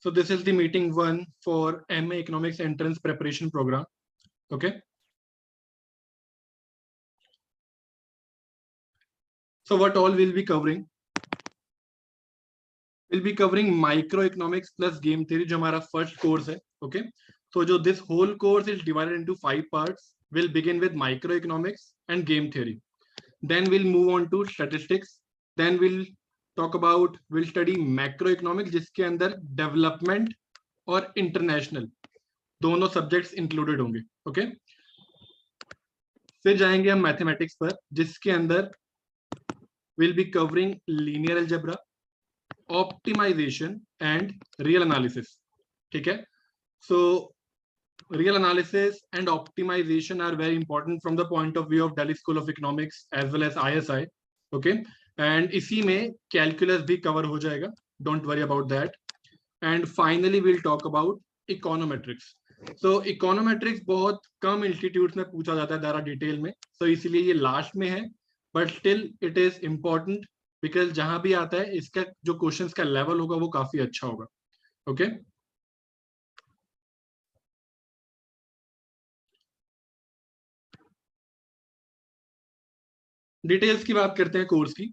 So this is the meeting 1 for MA Economics Entrance Preparation Program. Okay. So what all we'll be covering? We'll be covering microeconomics plus game theory, जो हमारा first course है. Okay. So जो this whole course is divided into 5 parts. We'll begin with microeconomics and game theory. Then we'll move on to statistics. Then we'll study macroeconomics, जिसके अंदर development और international दोनों subjects included होंगे. Okay. फिर जाएंगे हम mathematics पर, जिसके अंदर will be covering linear algebra, optimisation and real analysis. ठीक है. So real analysis and optimisation are very important from the point of view of Delhi school of economics as well as ISI. Okay. And इसी में calculus भी cover हो जाएगा. Don't worry about that. And finally will talk about econometrics. तो econometrics बहुत कम institute में पूछा जाता है ज़रा डिटेल में, तो इसलिए ये लास्ट में है, but still it is important because जहां भी आता है इसका जो क्वेश्चंस का लेवल होगा वो काफी अच्छा होगा. ओके. डिटेल्स की बात करते हैं कोर्स की.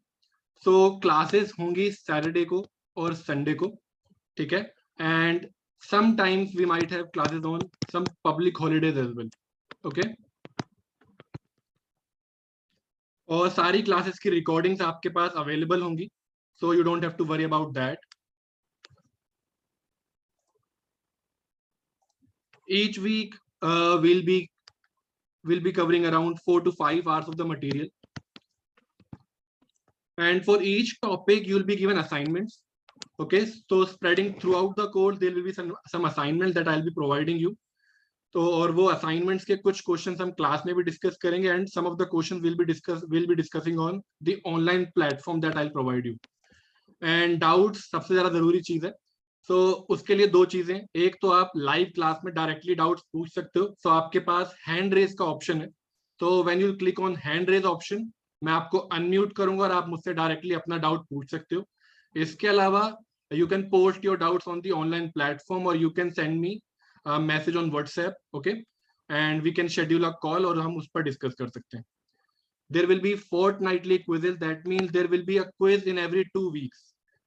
सो क्लासेस होंगी सैटरडे को और संडे को. ठीक है. And sometimes we might have classes on some public holidays as well. Okay. और सारी क्लासेस की रिकॉर्डिंग्स आपके पास अवेलेबल होंगी, so you don't have to worry about that. Each week we'll be covering around 4 to 5 hours of the material, and for each topic you'll be given assignments. Okay, so spreading throughout the course there will be some assignments that I'll be providing you. तो और वो assignments के कुछ questions हम class में भी discuss करेंगे, and some of the questions we'll be discussing on the online platform that I'll provide you. And doubts सबसे ज्यादा जरूरी चीज है. तो उसके लिए दो चीजें, एक तो आप लाइव क्लास में डायरेक्टली डाउट्स पूछ सकते हो. तो आपके पास हैंड रेज का ऑप्शन है, तो when you click on hand raise option मैं आपको अनम्यूट करूंगा और आप मुझसे डायरेक्टली अपना डाउट पूछ सकते हो. इसके अलावा you can post your doubts on the online platform or you can send me a message on WhatsApp. Okay, and we can schedule a call और हम उस पर डिस्कस कर सकते हैं. There will be fortnightly quizzes. That means there will be a quiz in every 2 weeks.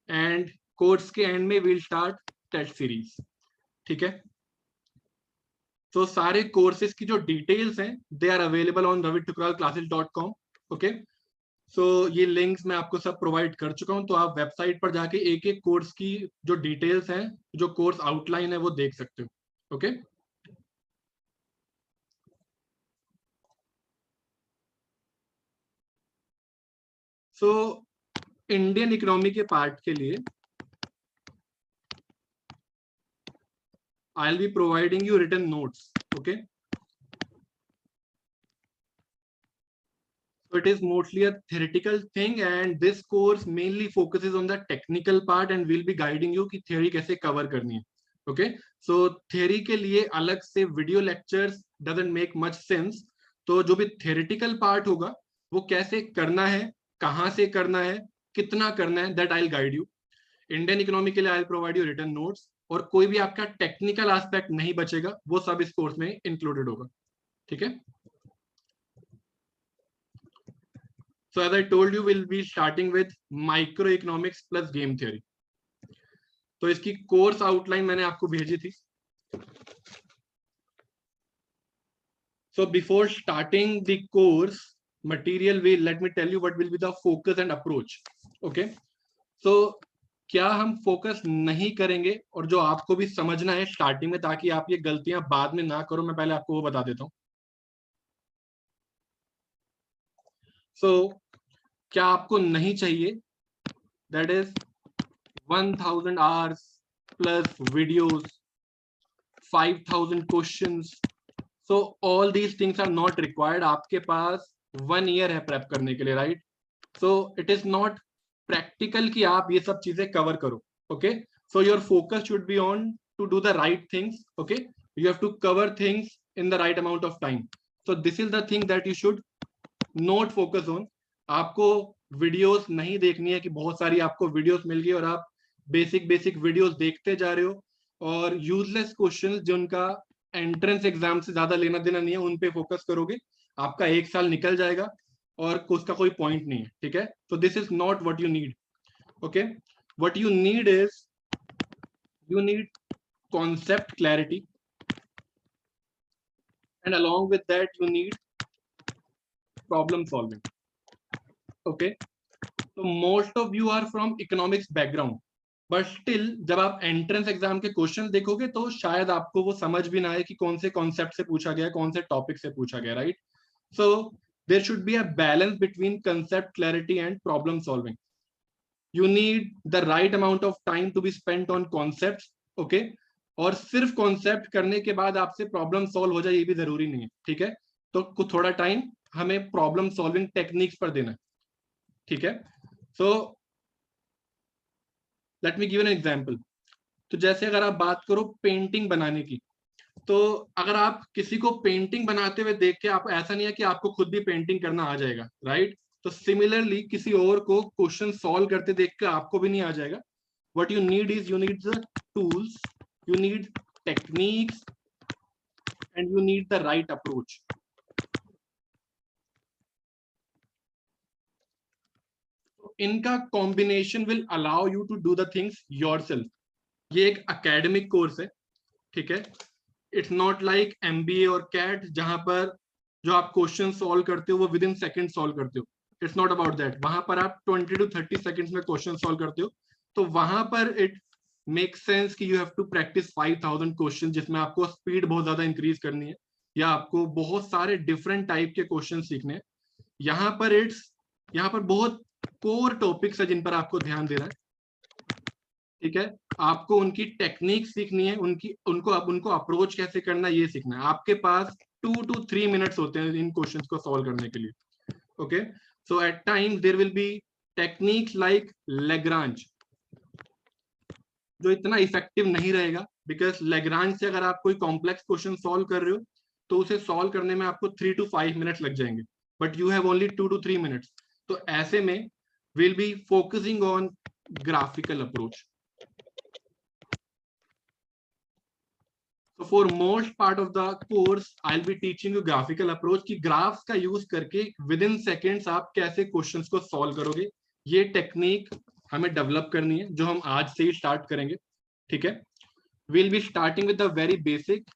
And course के and में we'll start test series. ठीक है. तो सारे कोर्सेज की जो डिटेल्स हैं they are available on ravitukral.classes.com. Okay. So ये लिंक्स मैं आपको सब प्रोवाइड कर चुका हूं, तो आप वेबसाइट पर जाके एक एक कोर्स की जो डिटेल्स हैं, जो कोर्स आउटलाइन है वो देख सकते हो. ओके. सो इंडियन इकोनॉमी के पार्ट के लिए I'll be providing you written notes. Okay. So it is mostly a theoretical thing, and this course mainly focuses on the technical part and will be guiding you कि theory कैसे cover करनी है. Okay. So theory के लिए अलग से video lectures doesn't make much sense. तो जो भी theoretical part होगा वो कैसे करना है, कहाँ से करना है, कितना करना है, that I'll guide you. Indian economy के लिए I'll provide you written notes. और कोई भी आपका टेक्निकल एस्पेक्ट नहीं बचेगा, वो सब इस कोर्स में इंक्लूडेड होगा. ठीक है. So as I told you will be starting with micro economics plus game theory. तो इसकी कोर्स आउटलाइन मैंने आपको भेजी थी. So before starting the course material will let me tell you what will be the focus and approach. Okay. So क्या हम focus नहीं करेंगे, और जो आपको भी समझना है स्टार्टिंग में ताकि आप ये गलतियां बाद में ना करो, मैं पहले आपको वो बता देता हूं. सो क्या आपको नहीं चाहिए, that is 1000 hours plus videos, 5000 questions. So all these things are not required. आपके पास 1 ईयर है प्रेप करने के लिए, right. So it is not practical कि आप ये सब चीजें कवर करो. Okay. So your focus should be on to do the right things. Okay. You have to cover things in the right amount of time. So this is the thing that you should not focus on. आपको videos नहीं देखनी है कि बहुत सारी आपको videos मिल गई और आप बेसिक वीडियोस देखते जा रहे हो, और यूजलेस क्वेश्चन जो उनका एंट्रेंस एग्जाम से ज्यादा लेना देना नहीं है उन पे फोकस करोगे, आपका 1 साल निकल जाएगा और उसका कोई पॉइंट नहीं है, ठीक है। तो this is not what you need, okay. What you need is, you need concept clarity, and along with that you need problem solving, okay. So most of you are from economics background, but still जब आप entrance exam के question देखोगे तो शायद आपको वो समझ भी ना आए कि कौन से कॉन्सेप्ट से पूछा गया, कौन से टॉपिक से पूछा गया, right. So there should be a balance between concept clarity and problem solving. You need the right amount of time to be spent on concepts, okay. और सिर्फ कॉन्सेप्ट करने के बाद आपसे प्रॉब्लम सॉल्व हो जाए ये भी जरूरी नहीं है, ठीक है। तो कुछ थोड़ा टाइम हमें प्रॉब्लम सॉल्विंग टेक्निक्स पर देना है, ठीक है। So let me give an example. तो जैसे अगर आप बात करो पेंटिंग बनाने की, तो अगर आप किसी को पेंटिंग बनाते हुए देख के, आप ऐसा नहीं है कि आपको खुद भी पेंटिंग करना आ जाएगा, राइट। तो सिमिलरली किसी और को क्वेश्चन सॉल्व करते देख के आपको भी नहीं आ जाएगा. What you need is, you need the tools, you need techniques, and you need the right approach. इनका combination will allow you to do the things yourself. ये एक एकेडमिक कोर्स है, ठीक है. इट्स नॉट लाइक एमबीए और CAT जहां पर जो आप क्वेश्चन सॉल्व करते हो वो विद इन सेकंड सॉल्व करते हो. It's not about that. वहां पर आप 20 to 30 सेकंड्स में क्वेश्चन सॉल्व करते हो. तो वहां पर इट मेक सेंस कि you have to practise 5000 question, जिसमें आपको स्पीड बहुत ज्यादा इंक्रीज करनी है या आपको बहुत सारे डिफरेंट टाइप के क्वेश्चन सीखने हैं. यहाँ पर बहुत कोर टॉपिक्स है जिन पर आपको ध्यान देना है, ठीक है. आपको उनकी टेक्निक सीखनी है, उनको अप्रोच कैसे करना है ये सीखना है. आपके पास 2 to 3 मिनट्स होते हैं इन क्वेश्चंस को सॉल्व करने के लिए, okay. So at times there will be techniques like Lagrange, जो इतना इफेक्टिव नहीं रहेगा, बिकॉज लैग्रांज से अगर आप कोई कॉम्प्लेक्स क्वेश्चन सॉल्व कर रहे हो तो उसे सॉल्व करने में आपको 3 to 5 मिनट्स लग जाएंगे, but you have only 2 to 3 minutes. तो ऐसे में will be focusing on graphical approach. So for most part of the course I'll be teaching you graphical approach कि ग्राफ्स का यूज करके विद इन सेकेंड्स आप कैसे क्वेश्चंस को solve करोगे. ये टेक्निक हमें डेवलप करनी है जो हम आज से ही स्टार्ट करेंगे, ठीक है. Will be starting with the very basic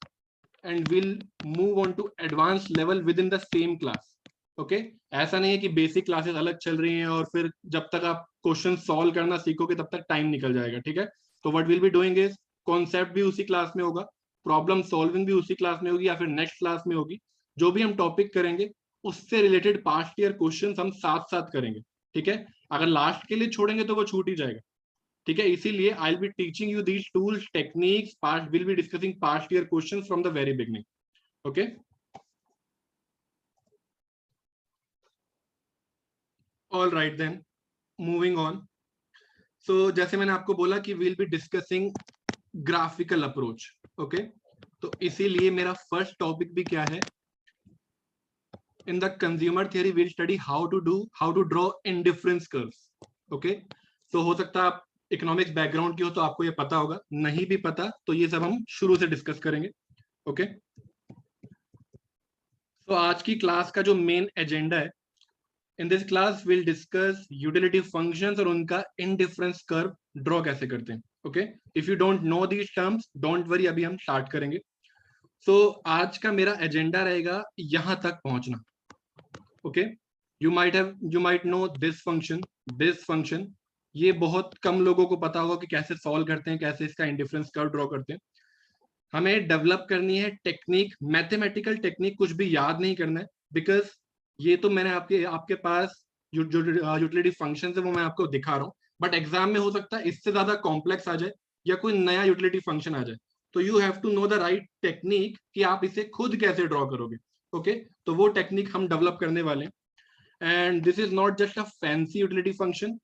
and will move on to advance level within the same class, okay. ऐसा नहीं है कि बेसिक क्लासेस अलग चल रही हैं और फिर जब तक आप क्वेश्चन सॉल्व करना सीखोगे तब तक टाइम निकल जाएगा, ठीक है. तो what will be doing is concept भी उसी क्लास में होगा, प्रॉब्लम सॉल्विंग भी उसी क्लास में होगी या फिर नेक्स्ट क्लास में होगी. जो भी हम टॉपिक करेंगे उससे रिलेटेड पास्ट ईयर क्वेश्चंस हम साथ साथ करेंगे, ठीक है. अगर लास्ट के लिए छोड़ेंगे तो वो छूट ही जाएगा, ठीक है. इसीलिए I will be teaching you these tools, techniques, past will be discussing past year questions from the very beginning, okay. All right then, moving on. So जैसे मैंने आपको बोला कि will be discussing graphical approach, okay. तो इसीलिए मेरा first topic भी क्या है, in the consumer theory will study how to draw indifference curves, okay. तो हो सकता है आप इकोनॉमिक्स बैकग्राउंड की हो तो आपको ये पता होगा, नहीं भी पता तो ये सब हम शुरू से डिस्कस करेंगे, ओके. तो आज की क्लास का जो मेन एजेंडा है, in this class will discuss utility functions और उनका इंडिफरेंस कर्व ड्रॉ कैसे करते हैं, okay. If you don't know these terms don't worry, अभी हम स्टार्ट करेंगे. सो आज का मेरा एजेंडा रहेगा यहां तक पहुंचना, okay. You might know this function. ये बहुत कम लोगों को पता होगा कि कैसे सॉल्व करते हैं, कैसे इसका इंडिफरेंस कर्व ड्रॉ करते हैं. हमें डेवलप करनी है टेक्निक, मैथमेटिकल टेक्निक, कुछ भी याद नहीं करना है, बिकॉज ये तो मैंने आपके पास जो यूटिलिटी फंक्शन है वो मैं आपको दिखा रहा हूँ, बट एग्जाम में हो सकता है इससे ज्यादा कॉम्प्लेक्स आ जाए या कोई नया यूटिलिटी फंक्शन आ जाए. तो you have to know the right technique कि आप इसे खुद कैसे ड्रॉ करोगे, ओके. तो वो टेक्निक हम डेवलप करने वाले हैं. And this is not just a fancy utility function,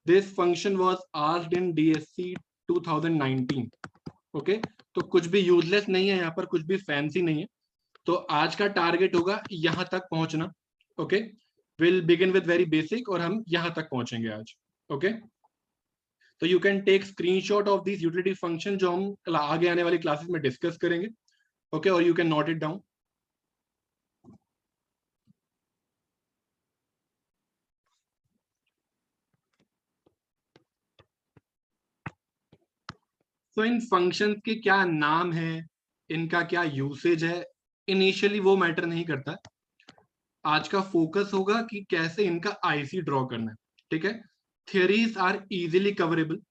this function was asked in DSC 2019, okay. तो कुछ भी यूजलेस नहीं है यहाँ पर, कुछ भी फैंसी नहीं है. तो आज का टारगेट होगा यहां तक पहुंचना, okay. Will begin with very basic और हम यहां तक पहुंचेंगे आज, ओके. तो you can take screenshot of this utility function जो हम आगे आने वाली क्लासेस में डिस्कस करेंगे. ओके, और you can note it down. तो इन फंक्शंस के क्या नाम है, इनका क्या यूसेज है, इनिशियली वो मैटर नहीं करता. आज का फोकस होगा कि कैसे इनका आईसी ड्रॉ करना है. ठीक है. Theories are easily coverable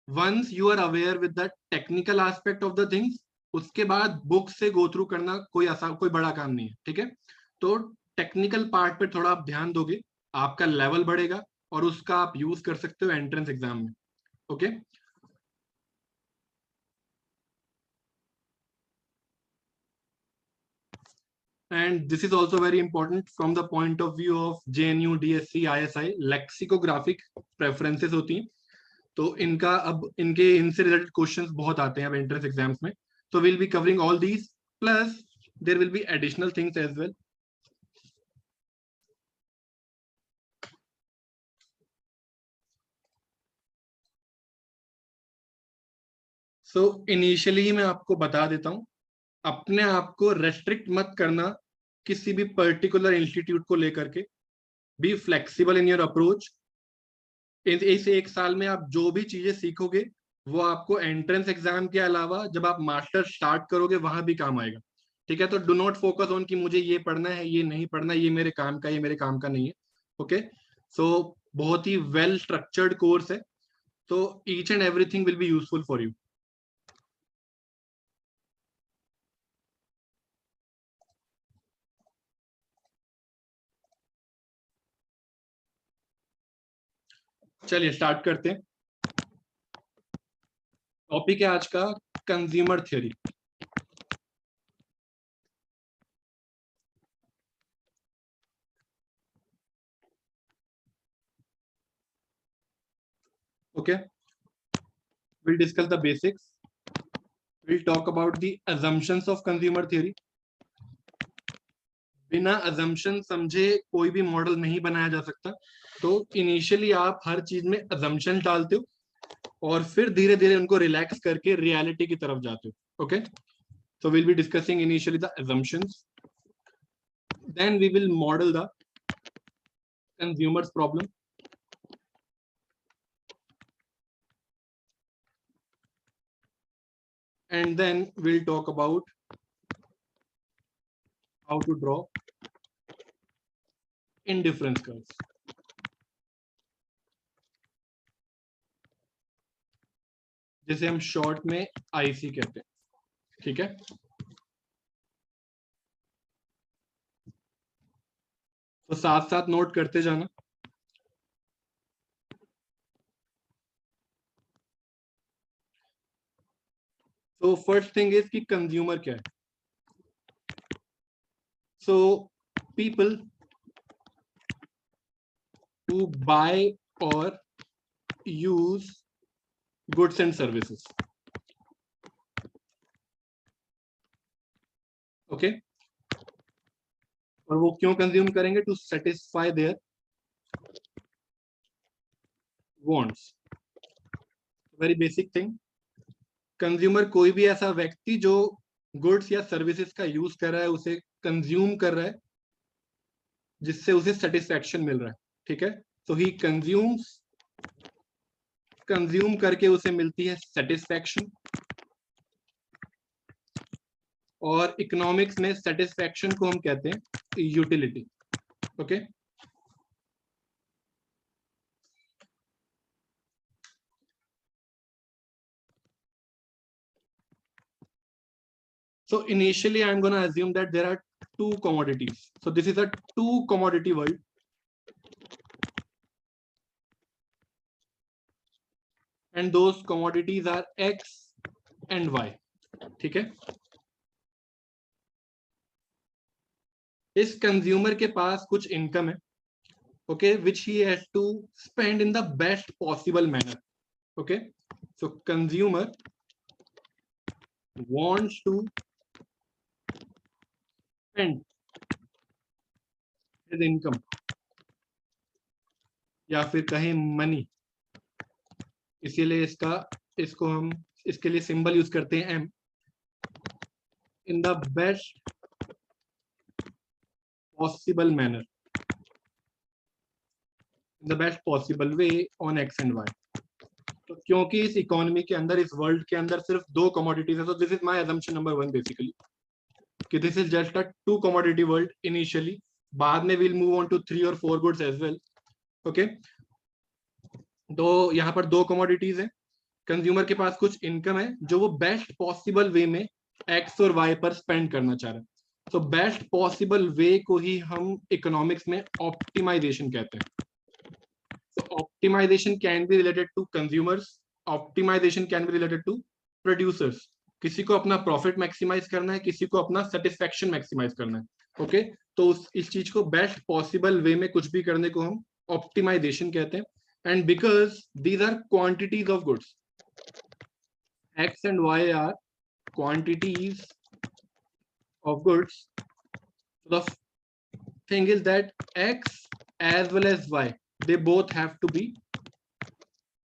once you are aware with the technical aspect of the things. उसके बाद बुक से गो थ्रू करना कोई आसान, कोई बड़ा काम नहीं है. ठीक है. तो टेक्निकल पार्ट पे थोड़ा आप ध्यान दोगे, आपका लेवल बढ़ेगा और उसका आप यूज कर सकते हो एंट्रेंस एग्जाम में. Okay. And this is also very important from the point of view of JNU, DSC, ISI. Lexicographic preferences होती हैं, तो इनका अब इनके इनसे रिलेटेड क्वेश्चंस बहुत आते हैं अब एंट्रेंस एग्जाम्स में. तो will be covering all these, plus there will be additional things as well. So initially मैं आपको बता देता हूँ, अपने आप को रेस्ट्रिक्ट मत करना किसी भी पर्टिकुलर इंस्टीट्यूट को लेकर के. Be flexible in your approach. इस एक साल में आप जो भी चीजें सीखोगे वो आपको एंट्रेंस एग्जाम के अलावा जब आप मास्टर स्टार्ट करोगे वहां भी काम आएगा. ठीक है. तो डू नॉट फोकस ऑन कि मुझे ये पढ़ना है, ये नहीं पढ़ना, ये मेरे काम का, ये मेरे काम का नहीं है. ओके. सो बहुत ही वेल स्ट्रक्चर्ड कोर्स है, तो each and everything will be useful for you. चलिए स्टार्ट करते हैं. टॉपिक है आज का consumer theory. Okay. Will discuss the basics. Will talk about the assumptions of consumer theory. बिना अजम्पशन समझे कोई भी मॉडल नहीं बनाया जा सकता. तो इनिशियली आप हर चीज में अजम्पशन डालते हो और फिर धीरे धीरे उनको रिलैक्स करके रियलिटी की तरफ जाते हो. Okay. So will be discussing initially the assumptions, then we will model the consumer's problem, and then we'll talk about how to draw indifference curves. जिसे हम शॉर्ट में आईसी कहते हैं. ठीक है. तो साथ साथ नोट करते जाना. तो फर्स्ट थिंग इज कि कंज्यूमर क्या है. So people who buy or use goods and services. Okay. और वो क्यों कंज्यूम करेंगे? To satisfy their wants. Very basic thing. Consumer कोई भी ऐसा व्यक्ति जो गुड्स या सर्विसेज का यूज कर रहा है, उसे कंज्यूम कर रहा है जिससे उसे सेटिस्फैक्शन मिल रहा है. ठीक है. तो ही कंज्यूम्स, कंज्यूम करके उसे मिलती है सेटिस्फैक्शन. और इकोनॉमिक्स में सेटिस्फैक्शन को हम कहते हैं utility. Okay. So initially I'm going to assume that there are two commodities. So this is a two commodity world. And those commodities are X and Y. ठीक है. इस कंज्यूमर के पास कुछ इनकम है. Okay, which he has to spend in the best possible manner. Okay. So consumer wants to spend his income या फिर कहें money इसीलिए इसको हम इसके लिए सिंबल यूज करते हैं M. In the best possible manner, in the best possible way on X and Y. तो क्योंकि इस इकोनॉमी के अंदर, इस वर्ल्ड के अंदर सिर्फ 2 कमोडिटीज है, तो this is my assumption number 1 basically, कि this is just a 2 commodity world initially. बाद में विल मूव ऑन टू 3 और 4 गुड्स एज वेल। ओके, तो यहाँ पर 2 कमोडिटीज है। कंज्यूमर के पास कुछ इनकम है जो वो बेस्ट पॉसिबल वे में एक्स और वाई पर स्पेंड करना चाह रहे हैं। तो बेस्ट पॉसिबल वे को ही हम इकोनॉमिक्स में ऑप्टिमाइजेशन कहते हैं। So optimization can be related to consumers, optimization can be related to producers. किसी को अपना प्रॉफिट मैक्सिमाइज करना है, किसी को अपना सेटिस्फेक्शन मैक्सिमाइज करना है। ओके, तो इस चीज को बेस्ट पॉसिबल वे में कुछ भी करने को हम ऑप्टिमाइजेशन कहते हैं। And because these are quantities of goods, X and Y are quantities of goods. The thing is that x as well as y, they both have to be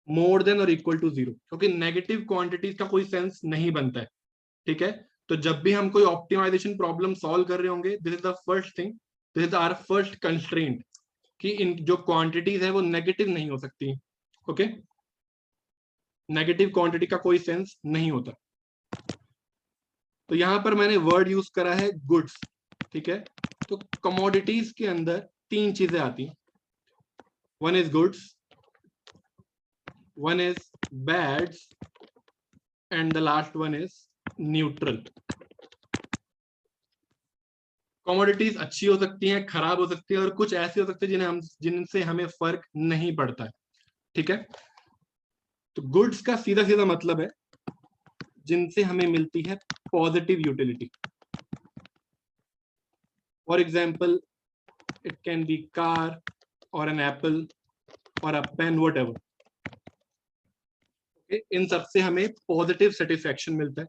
more than और equal to 0, क्योंकि negative quantities का कोई sense नहीं बनता है। ठीक है, तो जब भी हम कोई ऑप्टिमाइजेशन प्रॉब्लम सॉल्व कर रहे होंगे, this is the first thing, this is our first constraint, कि इन जो क्वांटिटीज है वो नेगेटिव नहीं हो सकती। ओके, नेगेटिव क्वांटिटी का कोई सेंस नहीं होता। तो यहां पर मैंने वर्ड यूज करा है गुड्स। ठीक है, तो कमोडिटीज के अंदर 3 चीजें आती हैं। One is goods, one is bads, and the last one is neutral. Commodities अच्छी हो सकती हैं, खराब हो सकती है, और कुछ ऐसी हो सकती है जिनसे हमें फर्क नहीं पड़ता है। ठीक है, तो गुड्स का सीधा सीधा मतलब है जिनसे हमें मिलती है positive utility. For example, it can B car और एन एप्पल और अ पेन, वट एवर। इन सबसे हमें पॉजिटिव सेटिस्फेक्शन मिलता है।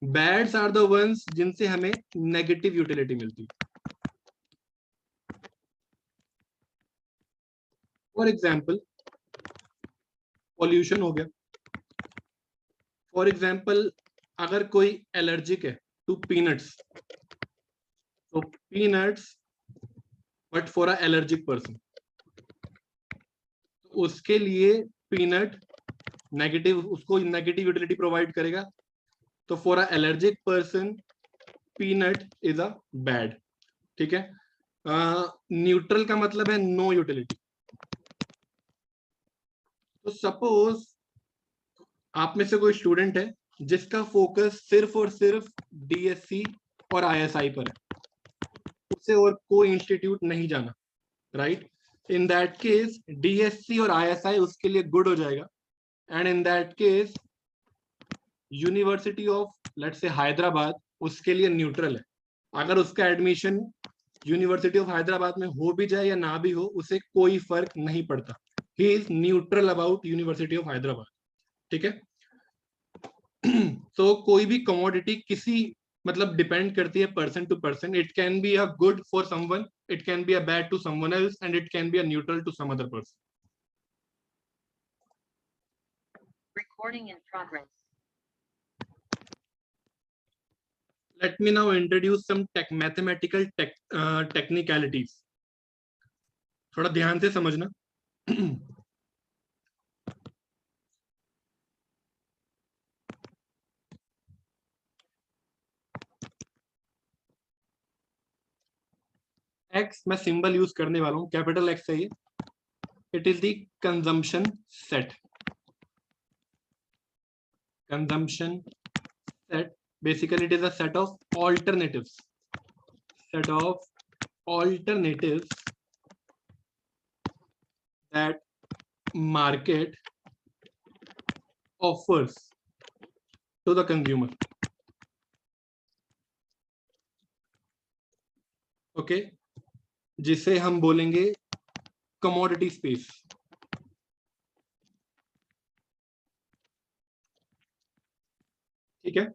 बैड्स आर द वंस जिनसे हमें नेगेटिव यूटिलिटी मिलती है। फॉर एग्जाम्पल, पॉल्यूशन हो गया। फॉर एग्जाम्पल, अगर कोई एलर्जिक है टू पीनट्स, तो peanuts but for a allergic person, उसके लिए पीनट नेगेटिव, उसको नेगेटिव यूटिलिटी प्रोवाइड करेगा। तो for a allergic person peanut is a bad. ठीक है, न्यूट्रल का मतलब है नो यूटिलिटी। तो सपोज आप में से कोई स्टूडेंट है जिसका फोकस सिर्फ और सिर्फ डीएससी और आईएसआई पर है, उससे और कोई इंस्टीट्यूट नहीं जाना, right? In that case DSC और आईएसआई उसके लिए गुड हो जाएगा। And in that case university of let's say Hyderabad उसके लिए न्यूट्रल है। अगर उसका एडमिशन यूनिवर्सिटी ऑफ हैदराबाद में हो भी जाए या ना भी हो, उसे कोई फर्क नहीं पड़ता। He is neutral about university of Hyderabad. ठीक है, तो कोई भी कमोडिटी किसी मतलब डिपेंड करती है person to person. It can be a good for someone, it can be a bad to someone else, and it can be a neutral to some other person. Recording in progress. Let me now introduce some mathematical technicalities. थोड़ा ध्यान से समझना। X मैं symbol use करने वाला हूं, capital x है ये। It is the consumption set. Consumption set basically it is a set of alternatives, set of alternatives that market offers to the consumer. okay, जिसे हम बोलेंगे commodity space। ठीक है,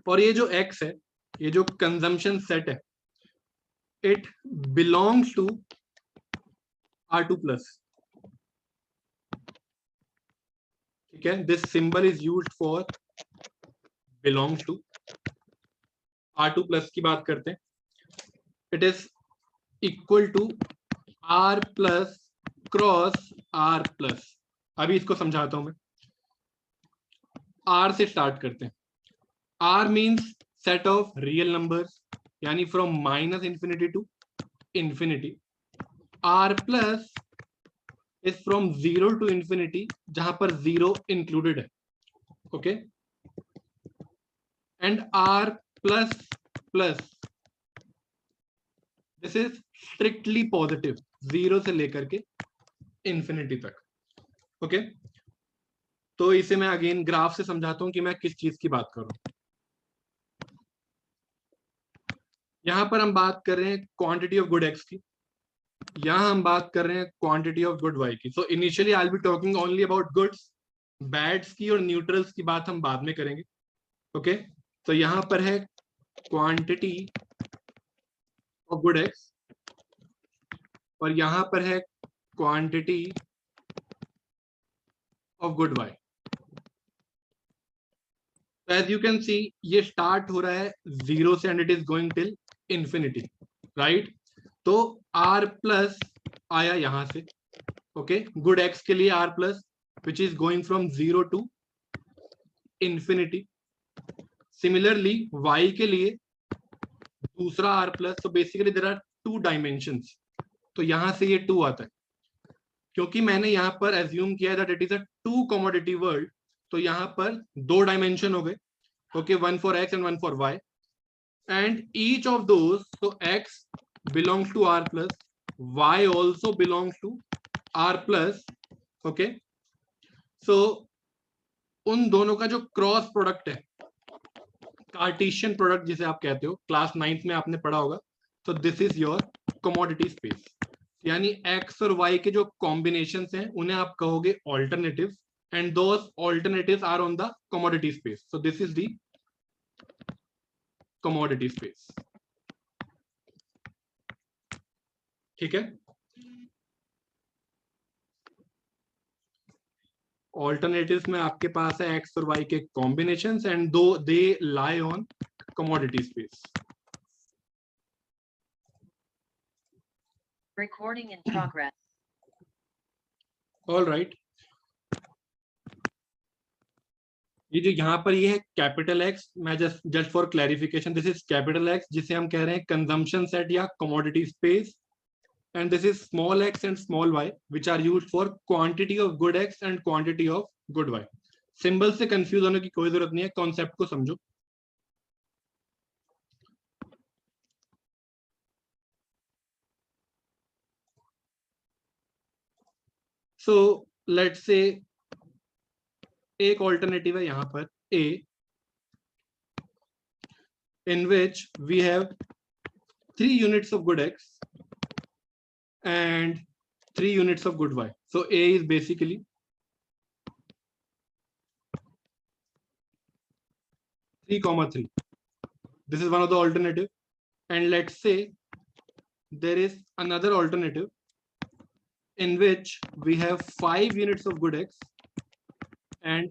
और ये जो x है, ये जो कंजम्पशन सेट है, it belongs to R2 plus. ठीक है, this symbol is used for belongs to. R2 plus की बात करते हैं, it is equal to R plus cross R plus. अभी इसको समझाता हूं मैं, R से स्टार्ट करते हैं। R means set of real numbers, यानी from minus infinity to infinity. R plus is from 0 to infinity, जहां पर 0 इंक्लूडेड है, okay. And R plus plus, this is strictly positive, 0 से लेकर के इंफिनिटी तक, ओके। तो इसे मैं अगेन ग्राफ से समझाता हूं कि मैं किस चीज की बात कर रहा हूं। यहां पर हम बात कर रहे हैं क्वांटिटी ऑफ गुड एक्स की, यहां हम बात कर रहे हैं क्वांटिटी ऑफ गुड वाई की। So initially I will be talking only about goods, bads की और न्यूट्रल्स की बात हम बाद में करेंगे, ओके। तो यहां पर है क्वांटिटी ऑफ गुड एक्स और यहां पर है quantity of good Y. As you can see ये स्टार्ट हो रहा है 0 से and it is going till infinity, right. तो R प्लस आया यहां से, ओके, गुड एक्स के लिए R plus which is going from 0 to infinity. Similarly Y के लिए दूसरा R प्लस, तो बेसिकली देयर आर 2 डायमेंशंस, तो यहां से ये 2 आता है। क्योंकि मैंने यहां पर एज्यूम किया that it is a 2 commodity world, तो यहां पर 2 डायमेंशन हो गए, okay, 1 for X and 1 for Y, and each of those, तो X belongs to R plus, Y also belongs to R plus, okay. So उन दोनों का जो क्रॉस प्रोडक्ट है, कार्टेशियन प्रोडक्ट जिसे आप कहते हो, क्लास 9th में आपने पढ़ा होगा, तो this is your commodity space. यानी X और Y के जो कॉम्बिनेशन हैं उन्हें आप कहोगे alternatives, and those alternatives are on the commodity space, so this is the commodity space, ठीक है। ऑल्टरनेटिव्स में आपके पास है X और Y के combinations and though they lie on commodity space. Recording in progress. All right, ये जो यहाँ पर ये है कैपिटल X, मैं just for clarification, this is capital X जिसे हम कह रहे हैं कंजम्पशन सेट या commodity space, and this is small x and small y which are used for quantity of good x and quantity of good y. Symbol से confuse होने की कोई जरूरत नहीं है, कॉन्सेप्ट को समझो। सो लेट्स से एक ऑल्टरनेटिव है यहां पर A, in which we have 3 units of good x and 3 units of good y. So A is basically 3,3. This is one of the alternative, and let's say there is another alternative in which we have 5 units of good x and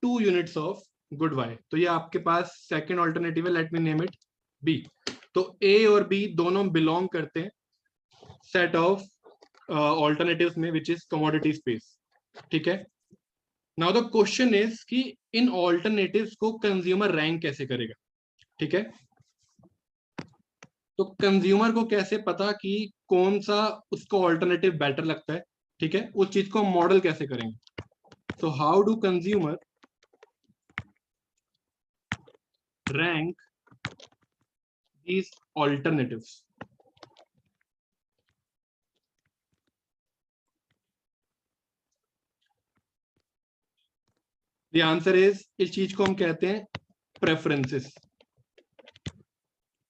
2 units of good y. तो ये आपके पास second alternative है, let me name it B. तो A और B दोनों belong करते हैं set of alternatives में विच इज कमोडिटी स्पेस, ठीक है। नाउ द क्वेश्चन इज कि इन ऑल्टरनेटिव्स को कंज्यूमर रैंक कैसे करेगा, ठीक है। तो कंज्यूमर को कैसे पता कि कौन सा उसको ऑल्टरनेटिव बेटर लगता है, ठीक है, उस चीज को मॉडल कैसे करेंगे। So how do consumer rank these alternatives? The answer is, इस चीज को हम कहते हैं प्रेफरेंसेस।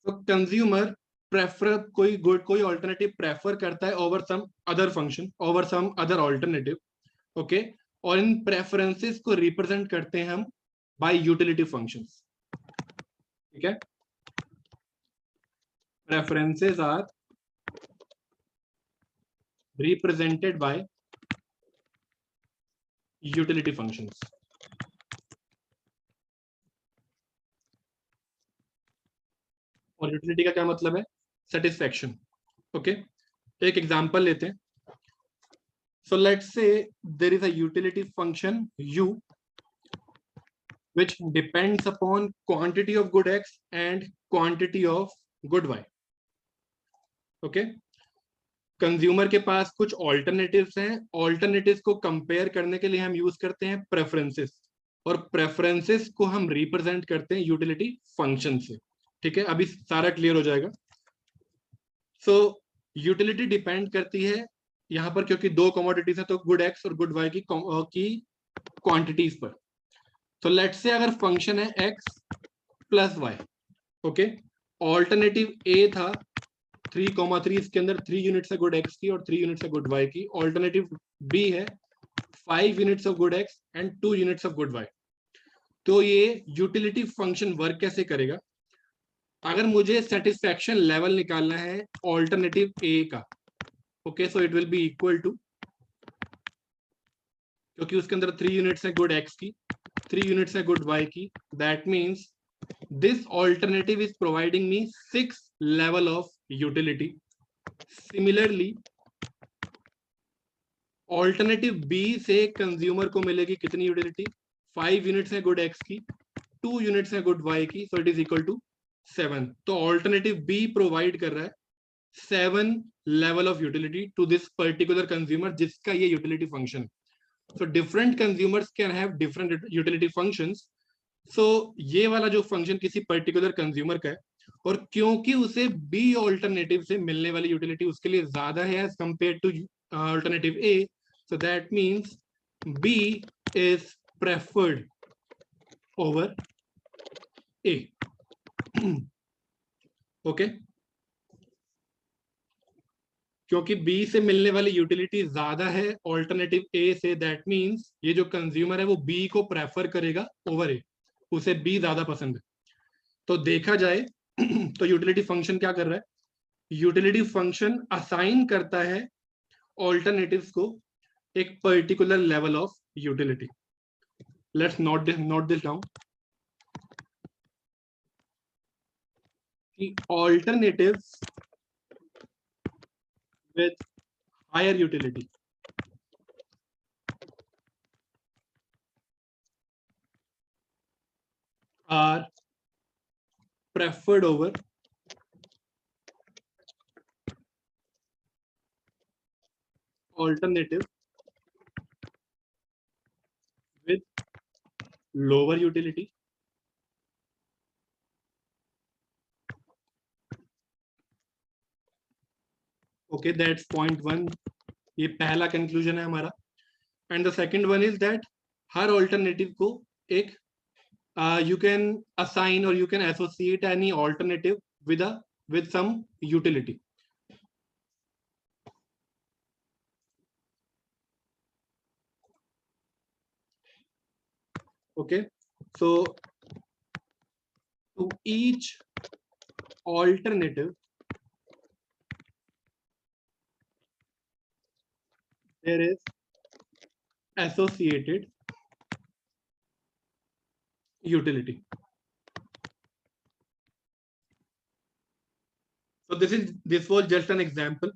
तो कंज्यूमर प्रेफर कोई ऑल्टरनेटिव प्रेफर करता है over some other function, over some other alternative, okay. और इन प्रेफरेंसेस को रिप्रेजेंट करते हैं हम बाय यूटिलिटी फंक्शंस, ठीक है। Preferences are represented by utility functions. और यूटिलिटी का क्या मतलब है? सेटिस्फैक्शन। ओके, एक एग्जांपल लेते हैं. So let's say there is a utility function u which depends upon quantity of good x and quantity of good y. Okay, consumer के पास कुछ ऑल्टरनेटिव्स हैं. ऑल्टरनेटिव्स को कंपेयर करने के लिए हम यूज करते हैं प्रेफरेंसेस, और प्रेफरेंसेस को हम रिप्रेजेंट करते हैं यूटिलिटी फंक्शन से. ठीक है, अभी सारा क्लियर हो जाएगा. सो यूटिलिटी डिपेंड करती है यहाँ पर, क्योंकि दो कमोडिटीज है तो गुड एक्स और गुड वाई की क्वांटिटीज पर. तो लेट्स से अगर फंक्शन है X plus Y. Okay, alternative A था 3,3, इसके अंदर 3 यूनिट्स है गुड एक्स की और 3 यूनिट्स है गुड वाई की. ऑल्टरनेटिव बी है 5 units of good X and 2 units of good Y. तो ये यूटिलिटी फंक्शन वर्क कैसे करेगा? अगर मुझे सेटिस्फैक्शन लेवल निकालना है ऑल्टरनेटिव ए का, okay, so it will be equal to, क्योंकि उसके अंदर 3 यूनिट्स है गुड एक्स की, 3 यूनिट्स है गुड वाई की, that means this alternative is providing me 6 level of utility. Similarly, alternative B से कंज्यूमर को मिलेगी कितनी यूटिलिटी? 5 यूनिट्स है गुड एक्स की, 2 यूनिट्स है गुड वाई की, so it is equal to 7. तो ऑल्टरनेटिव बी प्रोवाइड कर रहा है 7 level of utility to this particular consumer जिसका ये यूटिलिटी फंक्शन है. So different consumers can have different utility functions. So ये वाला जो फंक्शन किसी पर्टिकुलर कंज्यूमर का है, और क्योंकि उसे बी ऑल्टरनेटिव से मिलने वाली यूटिलिटी उसके लिए ज्यादा है as compare to alternative A, so that means B is preferred over A. Okay, क्योंकि बी से मिलने वाली यूटिलिटी ज्यादा है ऑल्टरनेटिव ए से, दैट मींस ये जो कंज्यूमर है वो बी को प्रेफर करेगा ओवर ए, उसे बी ज्यादा पसंद है. तो देखा जाए तो यूटिलिटी फंक्शन क्या कर रहा है? यूटिलिटी फंक्शन असाइन करता है ऑल्टरनेटिव्स को एक particular level of utility. Let's note this down. कि alternatives with higher utility are preferred over alternative with lower utility. Okay, that's point 1. ये पहला कंक्लूजन है हमारा. And the second one is that her alternative को एक you can assign or you can associate any alternative with some utility. Okay, so to each alternative there is associated utility. So this was just an example.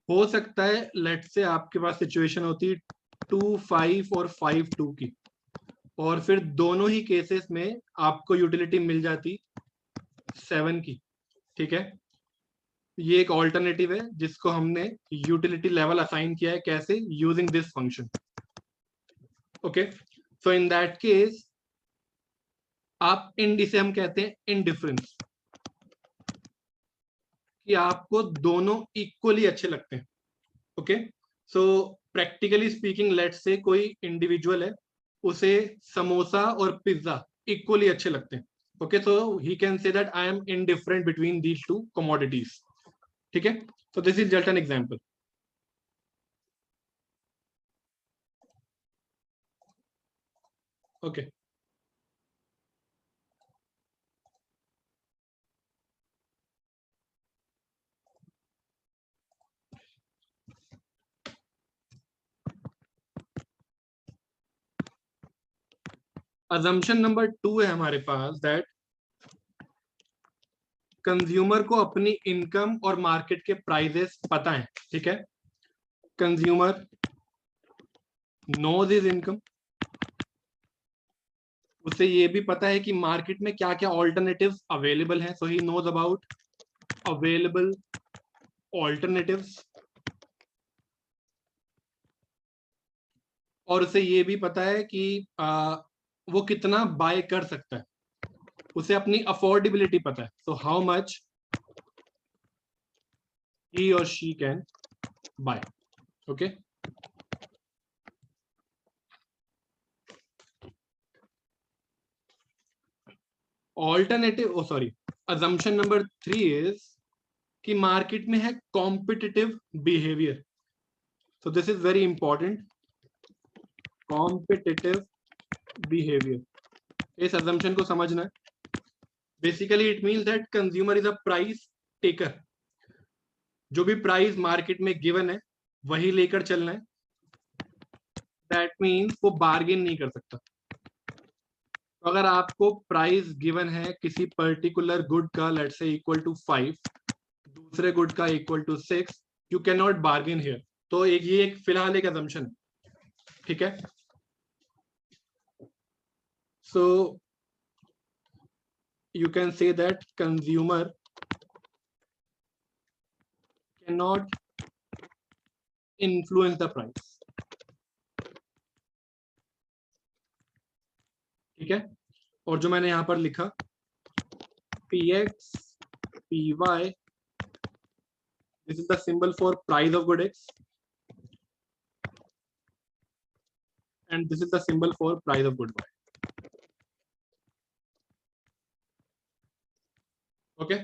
हो सकता है late से आपके पास situation होती 2, 5 और 5, 2 की, और फिर दोनों ही केसेस में आपको यूटिलिटी मिल जाती 7 की. ठीक है, ये एक ऑल्टरनेटिव है जिसको हमने यूटिलिटी लेवल असाइन किया है. कैसे? Using this function. Okay, so in that case आप इसे हम कहते हैं इनडिफरेंस, कि आपको दोनों इक्वली अच्छे लगते हैं. Okay, so practically speaking let's say कोई इंडिविजुअल है, उसे समोसा और पिज्जा इक्वली अच्छे लगते हैं. Okay, so he can say that I am indifferent between these two commodities. ठीक है, so this is just an example. Okay, assumption number 2 है हमारे पास दैट कंज्यूमर को अपनी इनकम और मार्केट के प्राइसेस पता है, ठीक है। कंज्यूमर नोज हिज इनकम, उसे ये भी पता है कि मार्केट में क्या क्या ऑल्टरनेटिव्स अवेलेबल हैं, so he knows about available alternatives. और उसे ये भी पता है कि वो कितना बाय कर सकता है, उसे अपनी अफोर्डेबिलिटी पता है, so how much he or she can buy. Okay, alternative, oh sorry, assumption number 3 is कि मार्केट में है competitive behaviour, so this is very important, competitive behaviour. इस assumption को समझना है। Basically it means that consumer is a price taker, जो भी price market में गिवन है वही लेकर चलना है। दैट मीन्स वो बार्गेन नहीं कर सकता। तो अगर आपको प्राइस गिवन है किसी पर्टिकुलर गुड का, लेट्स से इक्वल टू 5, दूसरे गुड का equal to 6, you can not bargain here. तो ये एक फिलहाल एक assumption है, ठीक है। सो you can say that consumer cannot influence the price, ठीक है। और जो मैंने यहां पर लिखा px py, this is the symbol for price of good x and this is the symbol for price of good y. Okay,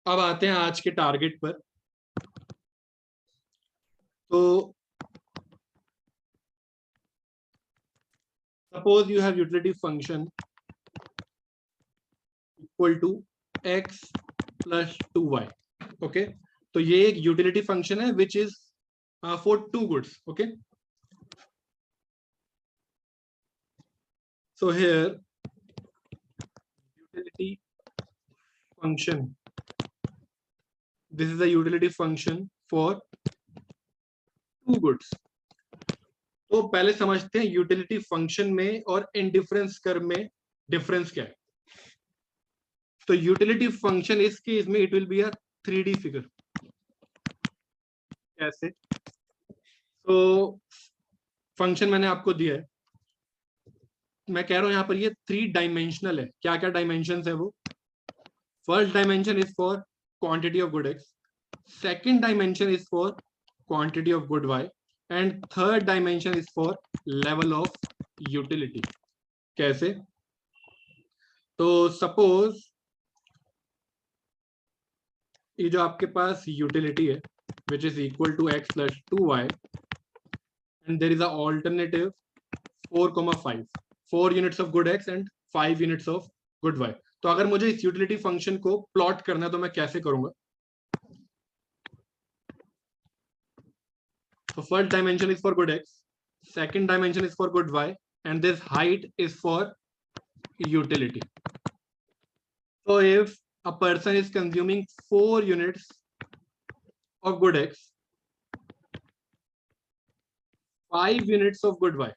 अब आते हैं आज के टारगेट पर। तो suppose you have utility function equal to x plus 2y। Okay, तो ये एक यूटिलिटी फंक्शन है which is for 2 goods. Okay, so here utility function, this is a utility function for 2 goods। तो पहले समझते हैं यूटिलिटी फंक्शन में और इंडिफरेंस कर्व में डिफरेंस क्या है। तो यूटिलिटी फंक्शन इस केस में it will be a 3D figure. कैसे? तो फंक्शन मैंने आपको दिया है, मैं कह रहा हूं यहां पर ये 3 डायमेंशनल है। क्या क्या डायमेंशंस है वो? First dimension is for quantity of good X, second dimension is for quantity of good Y and third dimension is for level of utility. कैसे? तो सपोज ये जो आपके पास यूटिलिटी है which is equal to x plus 2y and there is a alternative 4,5, 4 units of good x and 5 units of good y। तो अगर मुझे इस यूटिलिटी फंक्शन को प्लॉट करना है तो मैं कैसे करूंगा? So first dimension is for good x, second dimension is for good y, and this height is for utility. So if a person is consuming 4 units of good x, 5 units of good y,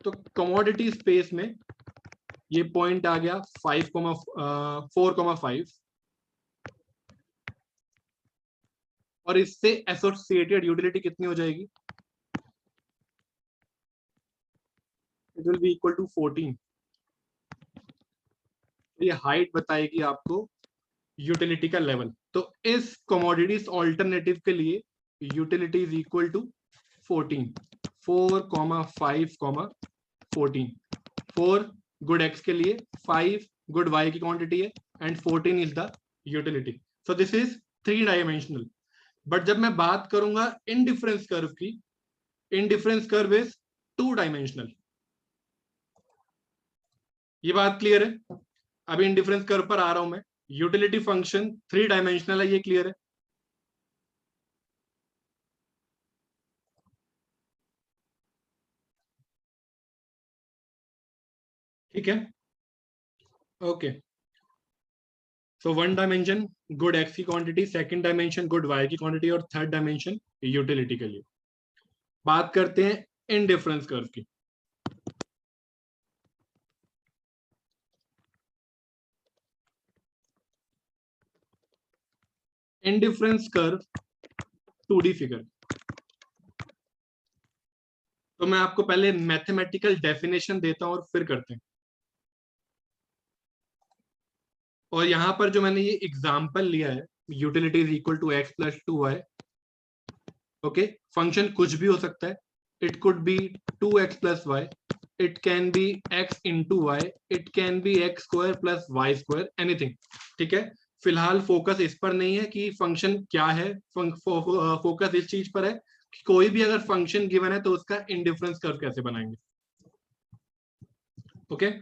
तो commodity space में ये point आ गया 4,5 और इससे associated utility कितनी हो जाएगी? It will be equal to 14। ये हाइट बताएगी आपको यूटिलिटी का लेवल। तो इस कमोडिटीज ऑल्टरनेटिव के लिए utility is equal to 14, 4,5, 14। 4 good X के लिए 5 गुड वाई की क्वांटिटी है and 14 is the utility. So this is 3 dimensional. But जब मैं बात करूंगा इनडिफरेंस कर्व की, indifference curve is 2-dimensional. ये बात क्लियर है? अभी इंडिफरेंस कर्व पर आ रहा हूं मैं. यूटिलिटी फंक्शन 3-dimensional है, ये क्लियर है? ठीक है, okay. So 1 dimension good X की quantity, second dimension good Y की क्वांटिटी, और थर्ड डायमेंशन यूटिलिटी के लिए. बात करते हैं इंडिफरेंस कर्व की. Indifference curve 2D figure. तो मैं आपको पहले मैथमेटिकल डेफिनेशन देता हूं और फिर करते हैं. और यहां पर जो मैंने ये एग्जांपल लिया है, utility is equal to X plus 2y. Okay, function कुछ भी हो सकता है. It could be 2x plus Y, it can be x into Y, it can be X square plus Y square, anything. ठीक है, फिलहाल फोकस इस पर नहीं है कि फंक्शन क्या है, फोकस इस चीज पर है कि कोई भी अगर फंक्शन गिवन है तो उसका इंडिफरेंस कर्व कैसे बनाएंगे. Okay,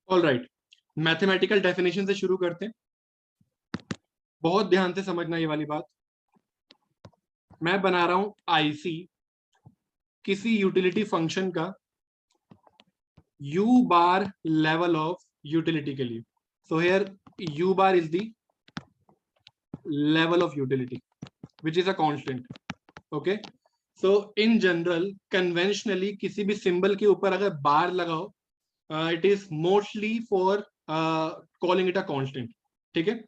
all right. Mathematical definition से शुरू करते हैं. बहुत ध्यान से समझना ये वाली बात. मैं बना रहा हूं आईसी किसी यूटिलिटी फंक्शन का u bar level of utility के लिए. So here u bar is the level of utility which is a constant. okay, so in general conventionally किसी भी symbol के ऊपर अगर बार लगाओ, it is mostly for calling it a constant. ठीक है,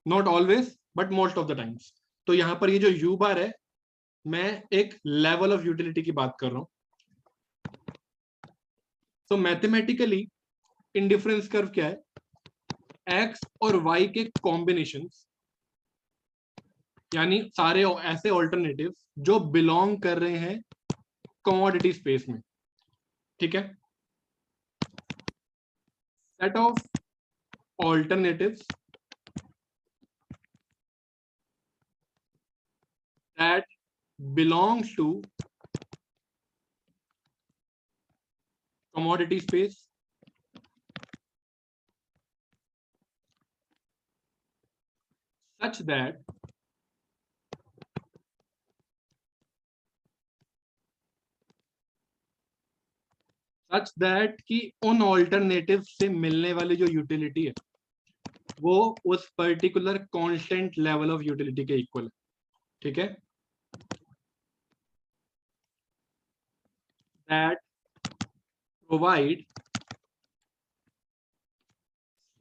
not always but most of the times. तो यहां पर ये जो u बार है, मैं एक level of utility की बात कर रहा हूं. so mathematically indifference curve क्या है? x और y के combinations, यानी सारे ऐसे ऑल्टरनेटिव जो बिलोंग कर रहे हैं कमोडिटी स्पेस में. ठीक है, set of alternatives that belongs to commodity space such that कि उन ऑल्टरनेटिव से मिलने वाली जो यूटिलिटी है वो उस particular constant level of utility के इक्वल है. ठीक है, that provide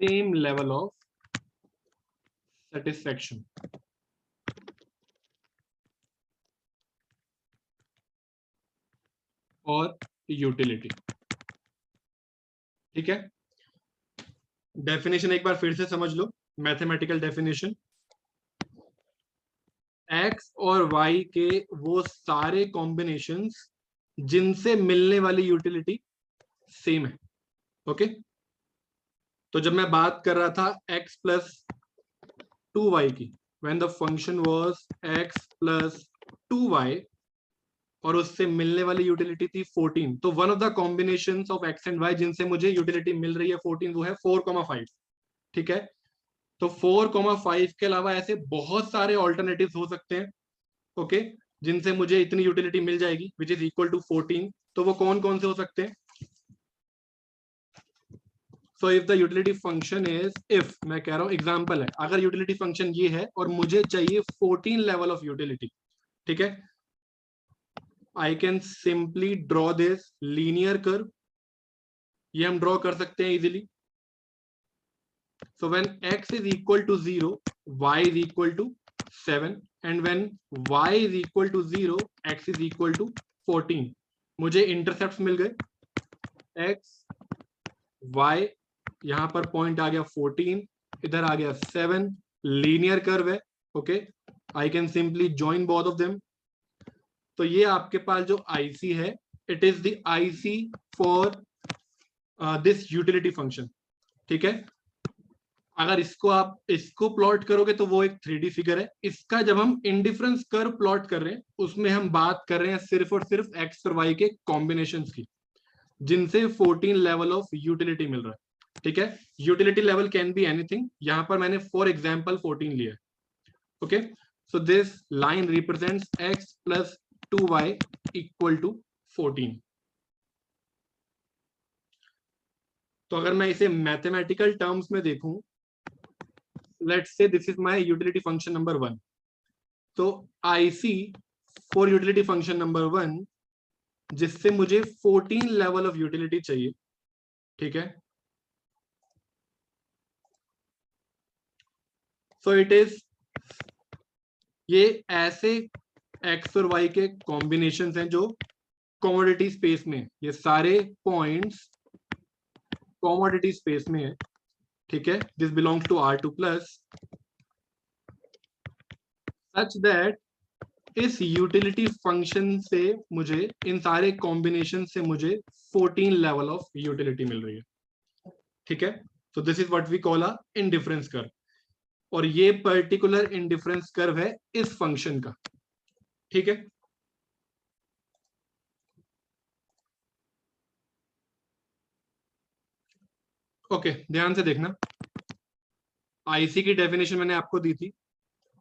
same level of satisfaction. और यूटिलिटी. ठीक है, डेफिनेशन एक बार फिर से समझ लो. मैथमेटिकल डेफिनेशन, x और y के वो सारे कॉम्बिनेशंस जिनसे मिलने वाली यूटिलिटी सेम है. ओके, तो जब मैं बात कर रहा था x प्लस 2y की, when the function was x plus 2y और उससे मिलने वाली यूटिलिटी थी 14, तो one of the combinations of x and y जिनसे मुझे यूटिलिटी मिल रही है 14, वो है 4,5. ठीक है, तो 4,5 के अलावा ऐसे बहुत सारे ऑल्टरनेटिव्स हो सकते हैं. ओके, जिनसे मुझे इतनी यूटिलिटी मिल जाएगी विच इज इक्वल टू 14. तो वो कौन कौन से हो सकते हैं? So if the utility function is, if मैं कह रहा हूं एग्जांपल है, अगर यूटिलिटी फंक्शन ये है और मुझे चाहिए 14 लेवल ऑफ यूटिलिटी. ठीक है, I can simply draw this linear curve. ये हम ड्रॉ कर सकते हैं easily. So when x is equal to 0, y is equal to 7, and when y is equal to 0, x is equal to 14. मुझे intercept मिल गए, x, y, यहां पर point आ गया 14, इधर आ गया 7, लीनियर कर्व है. Okay, I can simply join both of them. तो ये आपके पास जो आईसी है, it is the IC for this utility function. ठीक है। अगर इसको प्लॉट करोगे तो वो एक 3D फिगर है। इसका जब हम इंडिफरेंस कर्व प्लॉट कर रहे हैं उसमें हम बात कर रहे हैं सिर्फ और सिर्फ एक्स और वाई के कॉम्बिनेशंस की, जिनसे 14 लेवल ऑफ यूटिलिटी मिल रहा है। ठीक है, utility level can be anything, यहां पर मैंने फॉर एग्जांपल 14 लिया। Okay, so this line represents x plus 2y equal to 14। तो अगर मैं इसे मैथमेटिकल टर्म्स में देखूं, let's say this is my utility function number 1। तो IC for utility function number 1, जिससे मुझे 14 लेवल ऑफ यूटिलिटी चाहिए। ठीक है, सो इट इज, ये ऐसे एक्स और वाई के कॉम्बिनेशन हैं जो कॉमोडिटी स्पेस में, ये सारे पॉइंट्स कॉमोडिटी स्पेस में है। ठीक है, this belongs to R2 plus, such that इस यूटिलिटी फंक्शन से मुझे, इन सारे कॉम्बिनेशन से मुझे 14 लेवल ऑफ यूटिलिटी मिल रही है। ठीक है, तो this is what we call a indifference curve, और ये पर्टिकुलर इंडिफरेंस कर्व है इस फंक्शन का। ठीक है, ओके, ध्यान से देखना। आईसी की डेफिनेशन मैंने आपको दी थी,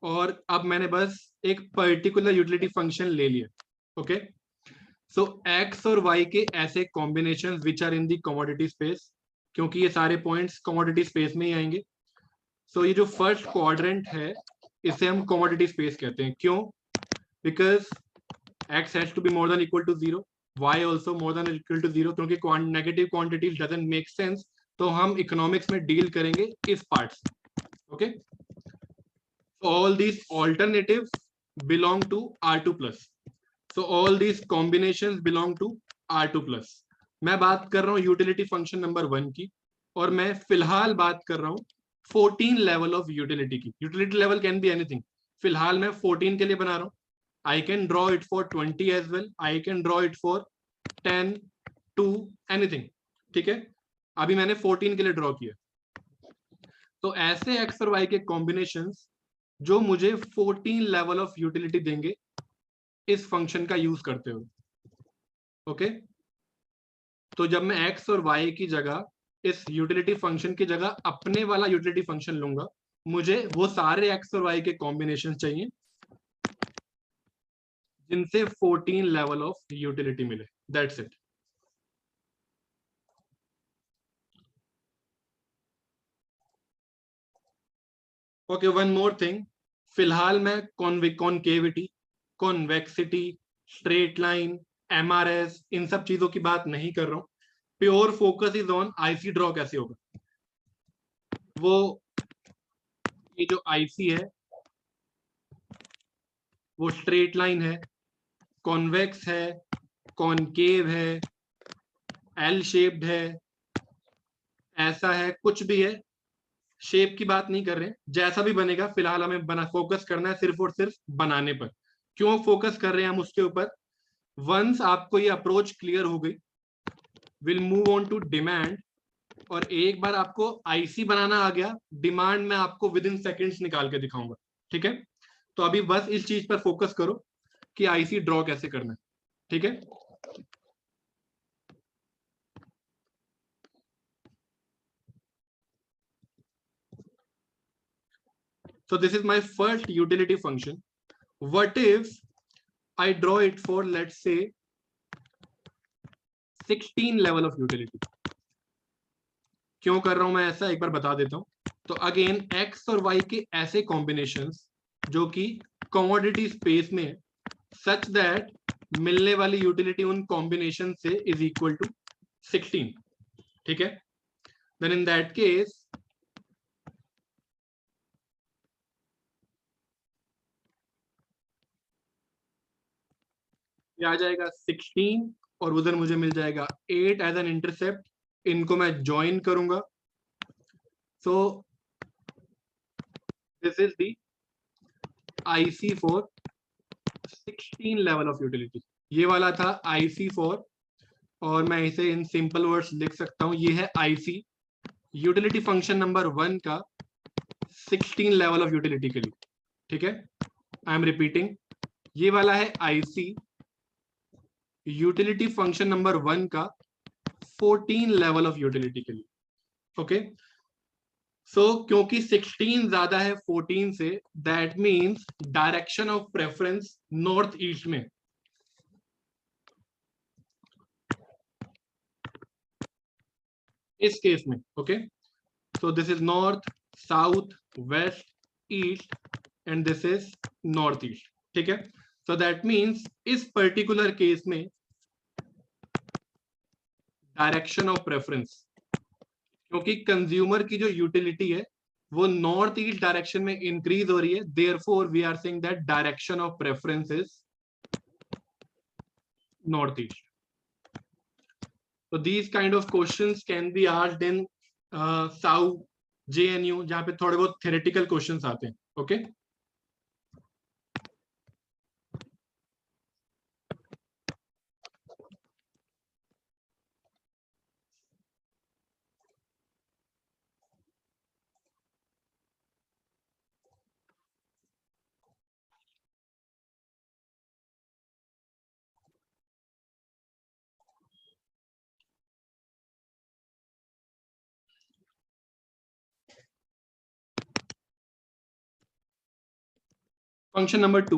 और अब मैंने बस एक पर्टिकुलर यूटिलिटी फंक्शन ले लिया। ओके, सो एक्स और वाई के ऐसे combination which are in the commodity space, क्योंकि ये सारे पॉइंट्स कमोडिटी स्पेस में ही आएंगे। सो ये जो फर्स्ट क्वाड्रेंट है इसे हम कमोडिटी स्पेस कहते हैं। क्यों? Because x has to be more than equal to 0, y also more than equal to 0, क्योंकि negative quantities doesn't make sense. तो हम इकोनॉमिक्स में डील करेंगे इस पार्ट से। ओके, all these alternatives belong to R2 plus, so all these combinations belong to R2 plus। मैं बात कर रहा हूं यूटिलिटी फंक्शन नंबर 1 की, और मैं फिलहाल बात कर रहा हूं 14 लेवल ऑफ यूटिलिटी की। Utility level can be anything, फिलहाल मैं 14 के लिए बना रहा हूं। I can draw it for 20 as well, I can draw it for 10, 2, anything. ठीक है, अभी मैंने 14 के लिए ड्रॉ किया। तो ऐसे एक्स और वाई के कॉम्बिनेशंस जो मुझे 14 लेवल ऑफ यूटिलिटी देंगे इस फंक्शन का यूज करते हुए। ओके, तो जब मैं एक्स और वाई की जगह, इस यूटिलिटी फंक्शन की जगह अपने वाला यूटिलिटी फंक्शन लूंगा, मुझे वो सारे एक्स और वाई के कॉम्बिनेशन चाहिए जिनसे 14 लेवल ऑफ यूटिलिटी मिले। That's it. Okay, one more thing, फिलहाल मैं कॉनकेविटी, कॉन्वेक्सिटी, स्ट्रेट लाइन, MRS, इन सब चीजों की बात नहीं कर रहा हूं। Pure focus is on IC draw कैसे होगा। वो ये जो आईसी है वो स्ट्रेट लाइन है, कॉन्वेक्स है, कॉनकेव है, एल शेप्ड है, ऐसा है, कुछ भी है, शेप की बात नहीं कर रहे, जैसा भी बनेगा फिलहाल हमें बना फोकस करना है सिर्फ और सिर्फ बनाने पर। क्यों फोकस कर रहे हैं हम उसके ऊपर? वंस आपको ये अप्रोच क्लियर हो गई, will move on to demand, और एक बार आपको आईसी बनाना आ गया, डिमांड में आपको विद इन सेकेंड्स निकाल के दिखाऊंगा। ठीक है, तो अभी बस इस चीज पर फोकस करो कि आईसी ड्रॉ कैसे करना है। ठीक है, so this is my first utility function. What if I draw it for, let's say, 16 level of utility? क्यों कर रहा हूं मैं ऐसा, एक बार बता देता हूं। तो अगेन एक्स और वाई के ऐसे कॉम्बिनेशंस जो कि कमोडिटी स्पेस में, सच दैट मिलने वाली यूटिलिटी उन कॉम्बिनेशन से इज इक्वल टू 16। ठीक है, देन इन दैट केस ये आ जाएगा 16, और उधर मुझे मिल जाएगा 8 एज एन इंटरसेप्ट। इनको मैं ज्वाइन करूंगा, सो this is the IC for 16 level of utility. ये वाला था IC फॉर, और मैं इसे इन सिंपल वर्ड्स लिख सकता हूं, ये है IC यूटिलिटी फंक्शन नंबर 1 का 16 लेवल ऑफ यूटिलिटी के लिए, ठीक है। आई एम रिपीटिंग, ये वाला है आईसी यूटिलिटी फंक्शन नंबर 1 का 14 लेवल ऑफ यूटिलिटी के लिए, ओके। सो क्योंकि 16 ज्यादा है 14 से, that means direction of preference north east में, इस केस में, ओके। So this is north, south, west, east and this is north east, ठीक है। सो दैट मीन्स इस पर्टिकुलर केस में डायरेक्शन ऑफ प्रेफरेंस, क्योंकि कंज्यूमर की जो यूटिलिटी है वो नॉर्थ ईस्ट डायरेक्शन में इंक्रीज हो रही है, therefore we are saying that direction of preference is north east. So these kind of questions can be asked in South, JNU, जहाँ पे थोड़े बहुत theoretical questions आते हैं, okay? Function number 2.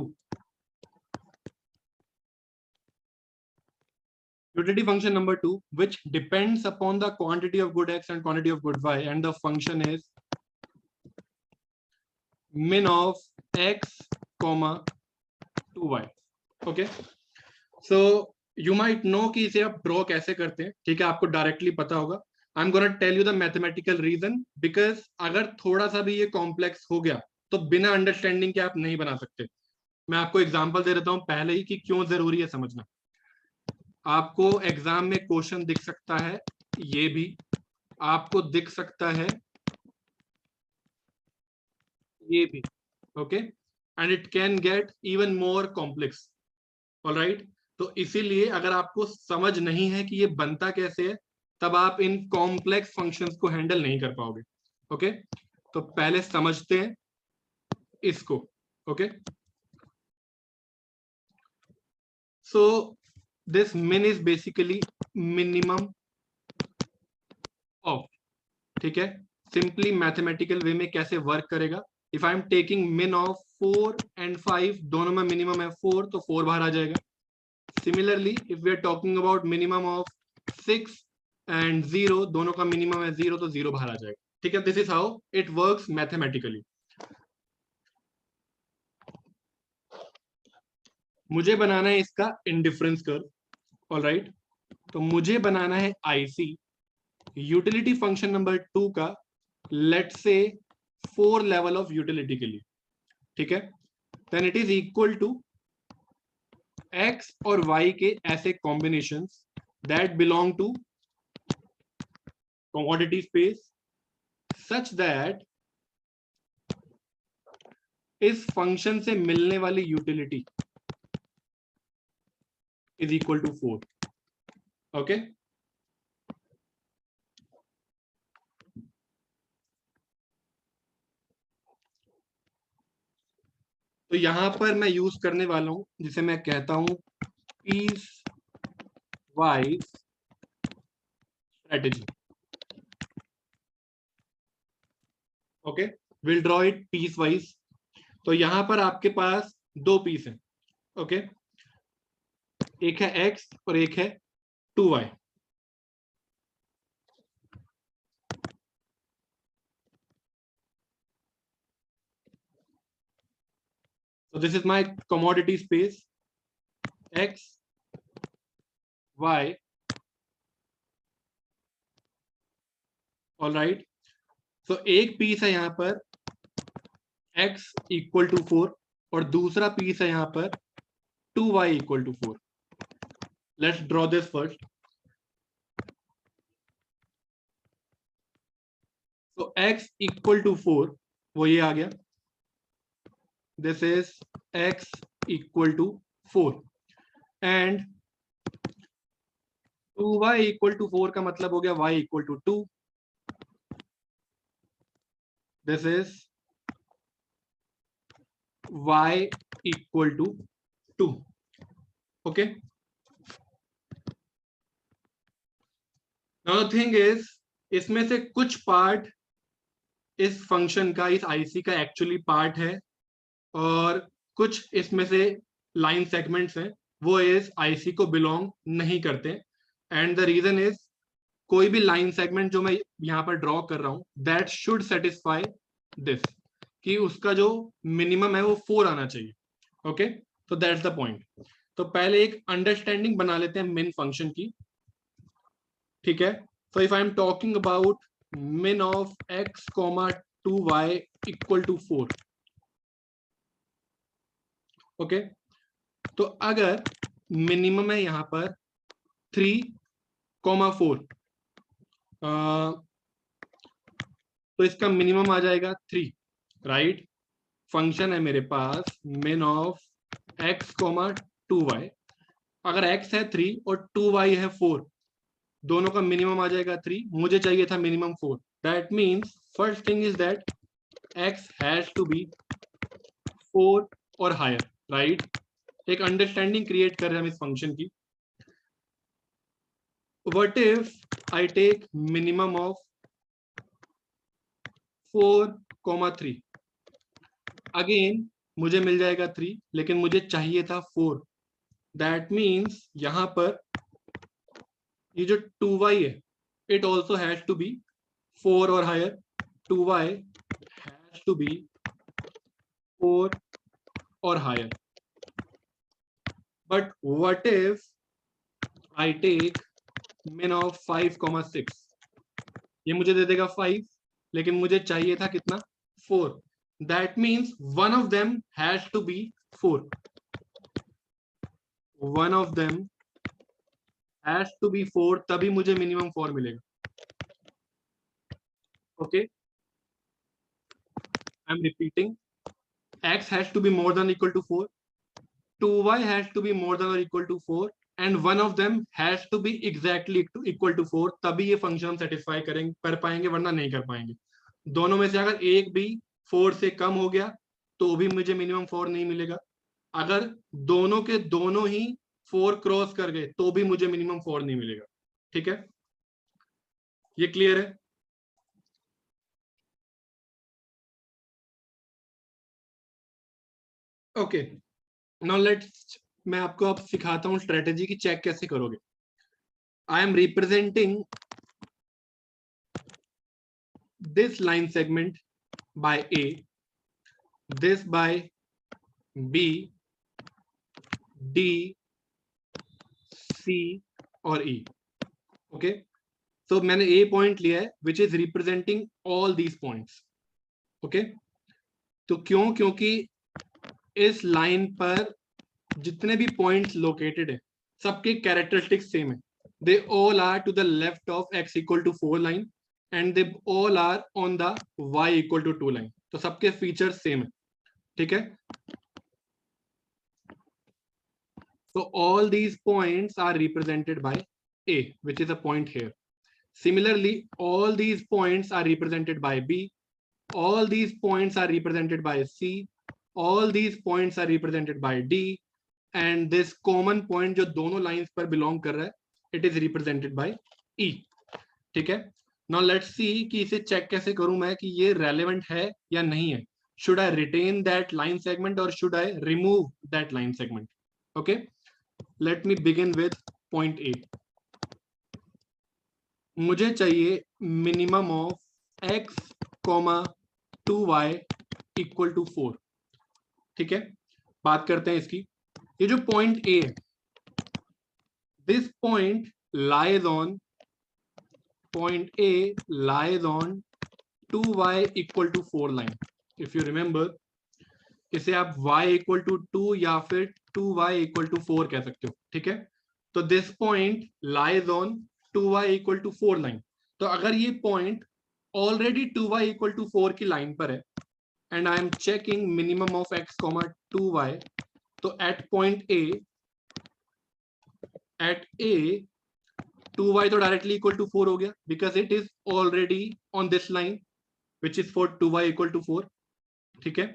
Utility function number 2, which depends upon the quantity of good X and quantity of good Y, and the function is min of X, 2Y. Okay. So you might know कि इसे आप draw कैसे करते हैं, ठीक है, आपको directly पता होगा. I am gonna tell you the mathematical reason, because अगर थोड़ा सा भी ये कॉम्प्लेक्स हो गया तो बिना अंडरस्टैंडिंग के आप नहीं बना सकते. मैं आपको एग्जांपल दे देता हूं पहले ही कि क्यों जरूरी है समझना. आपको एग्जाम में क्वेश्चन दिख सकता है, ये भी आपको दिख सकता है, ये भी, okay, and it can get even more complex. Alright, तो इसीलिए अगर आपको समझ नहीं है कि ये बनता कैसे है, तब आप इन कॉम्प्लेक्स फंक्शंस को हैंडल नहीं कर पाओगे, ओके. तो पहले समझते हैं इसको, okay. So this min is basically minimum of, ठीक है. सिंपली मैथमेटिकल वे में कैसे वर्क करेगा, if I am taking min of 4 and 5, दोनों में मिनिमम है 4, तो 4 बाहर आ जाएगा. Similarly, if we are talking about minimum of 6 and 0, दोनों का मिनिमम है 0, तो 0 बाहर आ जाएगा, ठीक है. This is how it works mathematically. मुझे बनाना है इसका इंडिफरेंस कर्व, ऑलराइट. तो मुझे बनाना है आईसी यूटिलिटी फंक्शन नंबर 2 का, लेट्स से 4 लेवल ऑफ यूटिलिटी के लिए, ठीक है. Then it is equal to x और y के ऐसे combinations that belong to commodity space such that इस फंक्शन से मिलने वाली utility is equal to 4, okay. तो यहां पर मैं यूज करने वाला हूं जिसे मैं कहता हूं piece wise strategy, okay. Will draw it piece wise. तो यहां पर आपके पास दो पीस हैं, ओके. एक है x और एक है 2y. So this is my commodity space x, y, all right. So एक पीस है यहां पर x इक्वल टू 4 और दूसरा पीस है यहां पर 2y equal to 4. Let's draw this first. तो x इक्वल टू 4 वो ये आ गया, this is x equal to 4 and 2y equal to 4 का मतलब हो गया y equal to 2. this is y equal to 2. Okay, now the thing is, इसमें से कुछ पार्ट इस फंक्शन का, इस आईसी का एक्चुअली पार्ट है, और कुछ इसमें से लाइन सेगमेंट्स हैं वो इस आईसी को बिलोंग नहीं करते. एंड द रीजन इज, कोई भी लाइन सेगमेंट जो मैं यहाँ पर ड्रॉ कर रहा हूं, दैट शुड सेटिस्फाई दिस, कि उसका जो मिनिमम है वो 4 आना चाहिए. ओके, तो दैट्स द पॉइंट. तो पहले एक अंडरस्टैंडिंग बना लेते हैं min फंक्शन की. ठीक है, so if I am talking about min of x, 2y equal to 4. Okay, तो अगर मिनिमम है यहाँ पर 3,4, तो इसका मिनिमम आ जाएगा 3, राइट. फंक्शन है मेरे पास min of x, 2y. अगर x है 3 और 2y है 4, दोनों का मिनिमम आ जाएगा 3. मुझे चाहिए था minimum 4. That means first thing is that x has to be 4 और हायर, राइट. एक अंडरस्टैंडिंग क्रिएट कर रहे हैं हम इस फंक्शन की. What if I take minimum of 4,3. Again मुझे मिल जाएगा 3, लेकिन मुझे चाहिए था 4. दैट मीन्स यहां पर ये जो 2y है, it also has to be 4 और higher. 2y has to be 4 और higher. But what if I take min of 5,6. ये मुझे दे देगा 5, लेकिन मुझे चाहिए था कितना? 4. That means one of them has to be 4. One of them has to be 4, तभी मुझे मिनिमम 4 मिलेगा. Okay, I am repeating. x has to be more than or equal to 4, 2y has to be more than or equal to 4, and one of them has to be exactly equal to 4. तभी ये function हम satisfy करेंगे, कर पाएंगे, वरना नहीं कर पाएंगे. दोनों में से अगर एक भी 4 से कम हो गया तो भी मुझे मिनिमम 4 नहीं मिलेगा. अगर दोनों के दोनों ही 4 क्रॉस कर गए तो भी मुझे मिनिमम 4 नहीं मिलेगा. ठीक है, ये क्लियर है? ओके, नाउ लेट्स, मैं आपको अब सिखाता हूं स्ट्रेटेजी की चेक कैसे करोगे. I am representing this line segment by A, this by B, D, C और E. Okay, so मैंने A point लिया है which is representing all these points. Okay, तो क्यों? क्योंकि इस लाइन पर जितने भी पॉइंट्स लोकेटेड है सबके कैरेक्टरिस्टिक्स सेम है. They all are to the left of x equal to 4 line and they all are on the y equal to 2 line. तो सबके फीचर्स सेम है. ठीक है, so all these points are represented by A, which is a point here. Similarly, all these points are represented by B, all these points are represented by C, all these points are represented by D, and this common point जो दोनों lines पर belong कर रहा है, it is represented by E. ठीक है, now let's see कि इसे check कैसे करूं मैं कि ये relevant है या नहीं है. Should I retain that line segment or should I remove that line segment? Okay, let me begin with point A. मुझे चाहिए minimum of x, 2y equal to 4. ठीक है, बात करते हैं इसकी. ये जो point A है, this point lies on, point A lies on 2y equal to 4 line. If you remember, इसे आप y equal to 2 या फिर 2y equal to 4 कह सकते हो. ठीक है, तो this point lies on 2y equal to 4 line. तो अगर ये point already 2y equal to 4 की लाइन पर है and I am checking minimum of x, 2y, तो at point A, at A 2y तो directly equal to 4 हो गया because it is already on this line. which is for 2y equal to 4. ठीक है,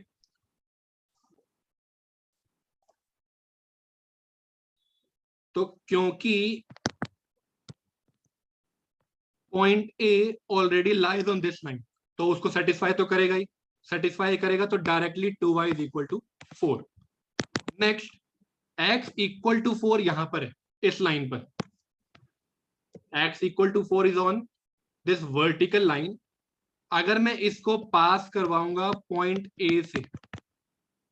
तो क्योंकि point A already lies on this line, तो उसको सेटिस्फाई तो करेगा ही, सेटिस्फाई करेगा तो directly 2y is equal to 4. Next, x equal to 4 यहां पर है, इस लाइन पर x equal to 4 is on this vertical line. अगर मैं इसको पास करवाऊंगा पॉइंट ए से,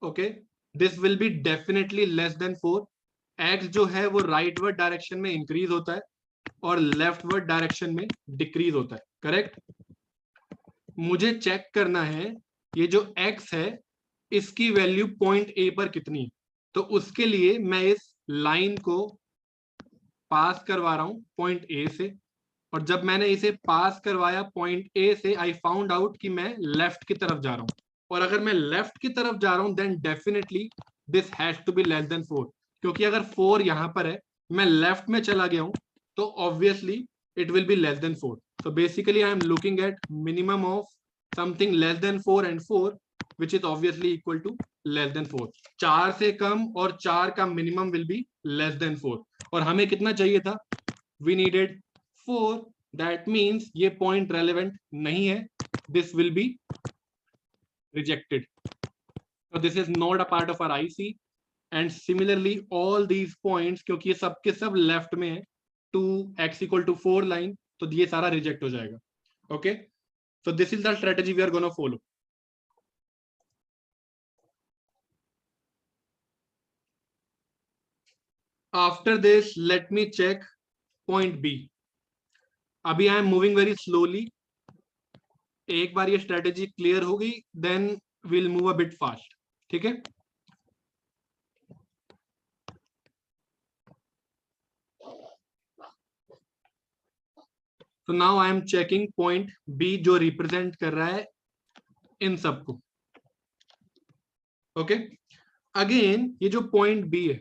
okay, this will be definitely less than 4. x जो है वो राइटवर्ड डायरेक्शन में इंक्रीज होता है और लेफ्टवर्ड डायरेक्शन में डिक्रीज होता है, करेक्ट. मुझे चेक करना है ये जो x है इसकी वैल्यू पॉइंट ए पर कितनी है. तो उसके लिए मैं इस लाइन को पास करवा रहा हूं पॉइंट ए से, और जब मैंने इसे पास करवाया पॉइंट ए से, आई फाउंड आउट कि मैं लेफ्ट की तरफ जा रहा हूं, और अगर मैं लेफ्ट की तरफ जा रहा हूं then definitely this has to be less than 4, क्योंकि अगर 4 यहां पर है, मैं लेफ्ट में चला गया हूं, तो obviously it will B less than 4. So basically I am looking at minimum of something less than 4 and 4 which is obviously equal to less than 4. 4 से कम और 4 का minimum will be less than 4, और हमें कितना चाहिए था, we needed 4. that means ये point relevant नहीं है, this will be rejected. So this is not a part of our IC, and similarly all these points, क्योंकि ये सब के सब लेफ्ट में है, 2x equal to 4 लाइन, तो ये सारा रिजेक्ट हो जाएगा. okay, so this is the strategy we are going to follow. After this, let me check point B. अभी I am moving very slowly. एक बार ये स्ट्रेटेजी क्लियर हो गई then will move a bit fast. ठीक है, तो now I am checking point B जो रिप्रेजेंट कर रहा है इन सबको. ओके, अगेन ये जो पॉइंट बी है,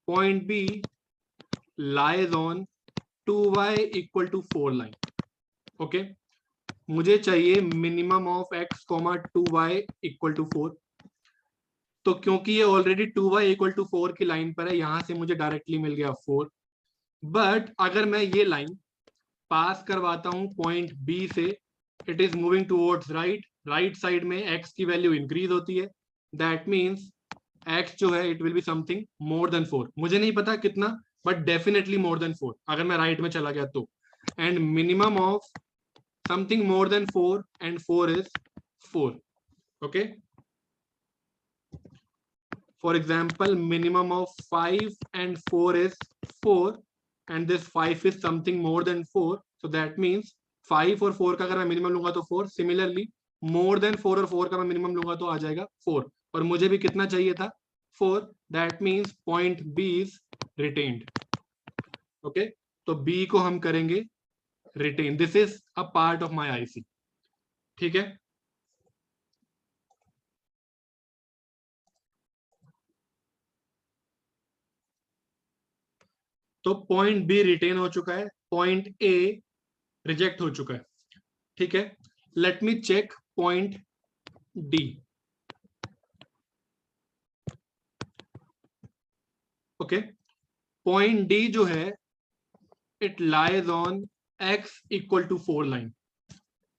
point B lies on 2y equal to 4 line. Okay, मुझे चाहिए minimum of x comma 2y equal to 4. तो क्योंकि ये ऑलरेडी 2y इक्वल टू 4 की लाइन पर है, यहां से मुझे डायरेक्टली मिल गया 4. बट अगर मैं ये लाइन पास करवाता हूं पॉइंट बी से, it is moving towards right, right side में x की वैल्यू इंक्रीज होती है. दैट मीन्स x जो है it will be something more than 4. मुझे नहीं पता कितना, बट डेफिनेटली मोर देन 4 अगर मैं राइट में चला गया तो. And minimum of something more than 4 and 4 is 4. okay, for example minimum of 5 and 4 is 4, and this 5 is something more than 4, so that means 5 और 4 का अगर मैं मिनिमम लूंगा तो 4. सिमिलरली more than 4 और 4 का मैं मिनिमम लूंगा तो आ जाएगा 4, और मुझे भी कितना चाहिए था, 4. that means point B is retained. okay, तो B को हम करेंगे retain. This is a part of my IC. ठीक है, तो पॉइंट बी रिटेन हो चुका है, पॉइंट ए रिजेक्ट हो चुका है. ठीक है, let me check point D. Okay, point D जो है it lies on x equal to 4 line.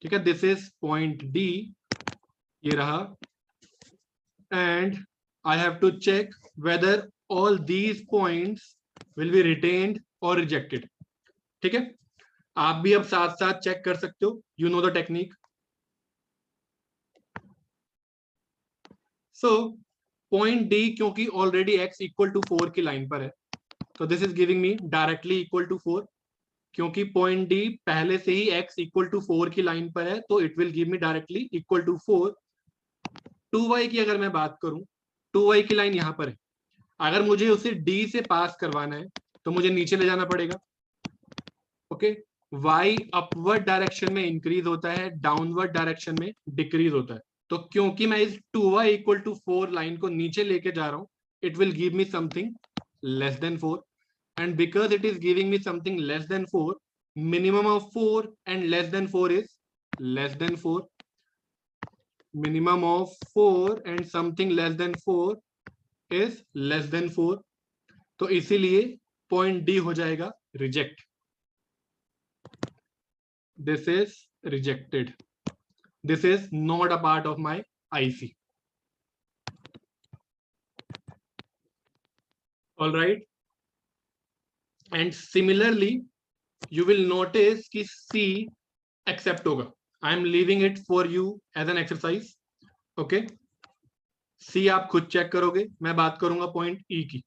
ठीक है, दिस इज पॉइंट डी, ये रहा. And I have to check whether all these points will be retained और rejected. ठीक है, आप भी अब साथ साथ चेक कर सकते हो, you know the technique. So point D क्योंकि ऑलरेडी x इक्वल टू 4 की लाइन पर है, तो this is giving me directly equal to 4. क्योंकि पॉइंट डी पहले से ही x इक्वल टू 4 की लाइन पर है, तो it will give me directly equal to 4. 2y की अगर मैं बात करूं, 2y की लाइन यहां पर है. अगर मुझे उसे d से पास करवाना है तो मुझे नीचे ले जाना पड़ेगा. ओके, y अपवर्ड डायरेक्शन में इंक्रीज होता है, डाउनवर्ड डायरेक्शन में डिक्रीज होता है. तो क्योंकि मैं इस 2y इक्वल टू 4 लाइन को नीचे लेके जा रहा हूं, it will give me something less than 4. and because it is giving me something less than 4, minimum of 4 and less than 4 is less than 4. minimum of 4 and something less than 4 is less than 4. तो इसीलिए point D हो जाएगा reject. This is rejected. This is not a part of my IC. All right. And similarly, you will notice कि C accept होगा. I am leaving it for you as an exercise. Okay. C आप खुद check करोगे, मैं बात करूंगा point E की.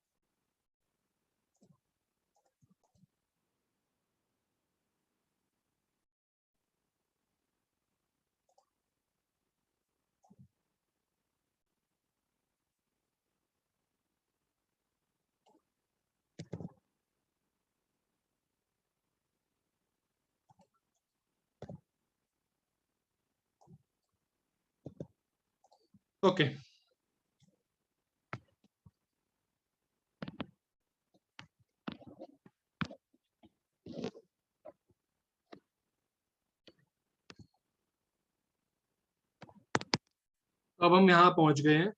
Okay. अब हम यहां पहुंच गए हैं.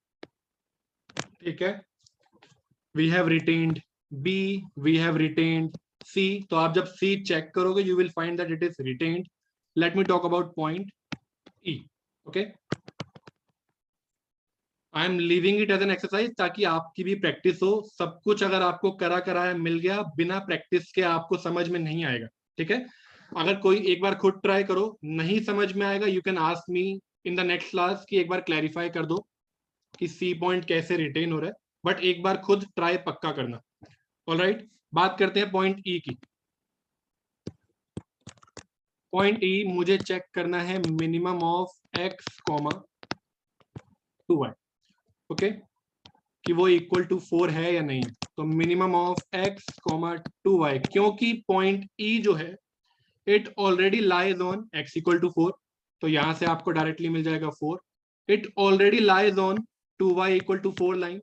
ठीक है. We have retained B, we have retained C. तो आप जब सी चेक करोगे you will find that it is retained. Let me talk about point E. Okay. I am leaving it as an exercise ताकि आपकी भी practice हो. सब कुछ अगर आपको करा कराया मिल गया, बिना प्रैक्टिस के आपको समझ में नहीं आएगा. ठीक है. अगर कोई एक बार खुद ट्राई करो, नहीं समझ में आएगा, you can ask me in the next class कि एक बार क्लैरिफाई कर दो कि सी पॉइंट कैसे रिटेन हो रहा है. बट एक बार खुद ट्राई पक्का करना. ऑलराइट. बात करते हैं पॉइंट ई की. पॉइंट ई मुझे चेक करना है minimum of x comma 2y. Okay. कि वो इक्वल टू 4 है या नहीं. तो minimum of x comma 2y, क्योंकि पॉइंट ई जो है it already lies on x equal to 4. तो यहां से आपको डायरेक्टली मिल जाएगा 4. It already lies on 2y equal to 4 line.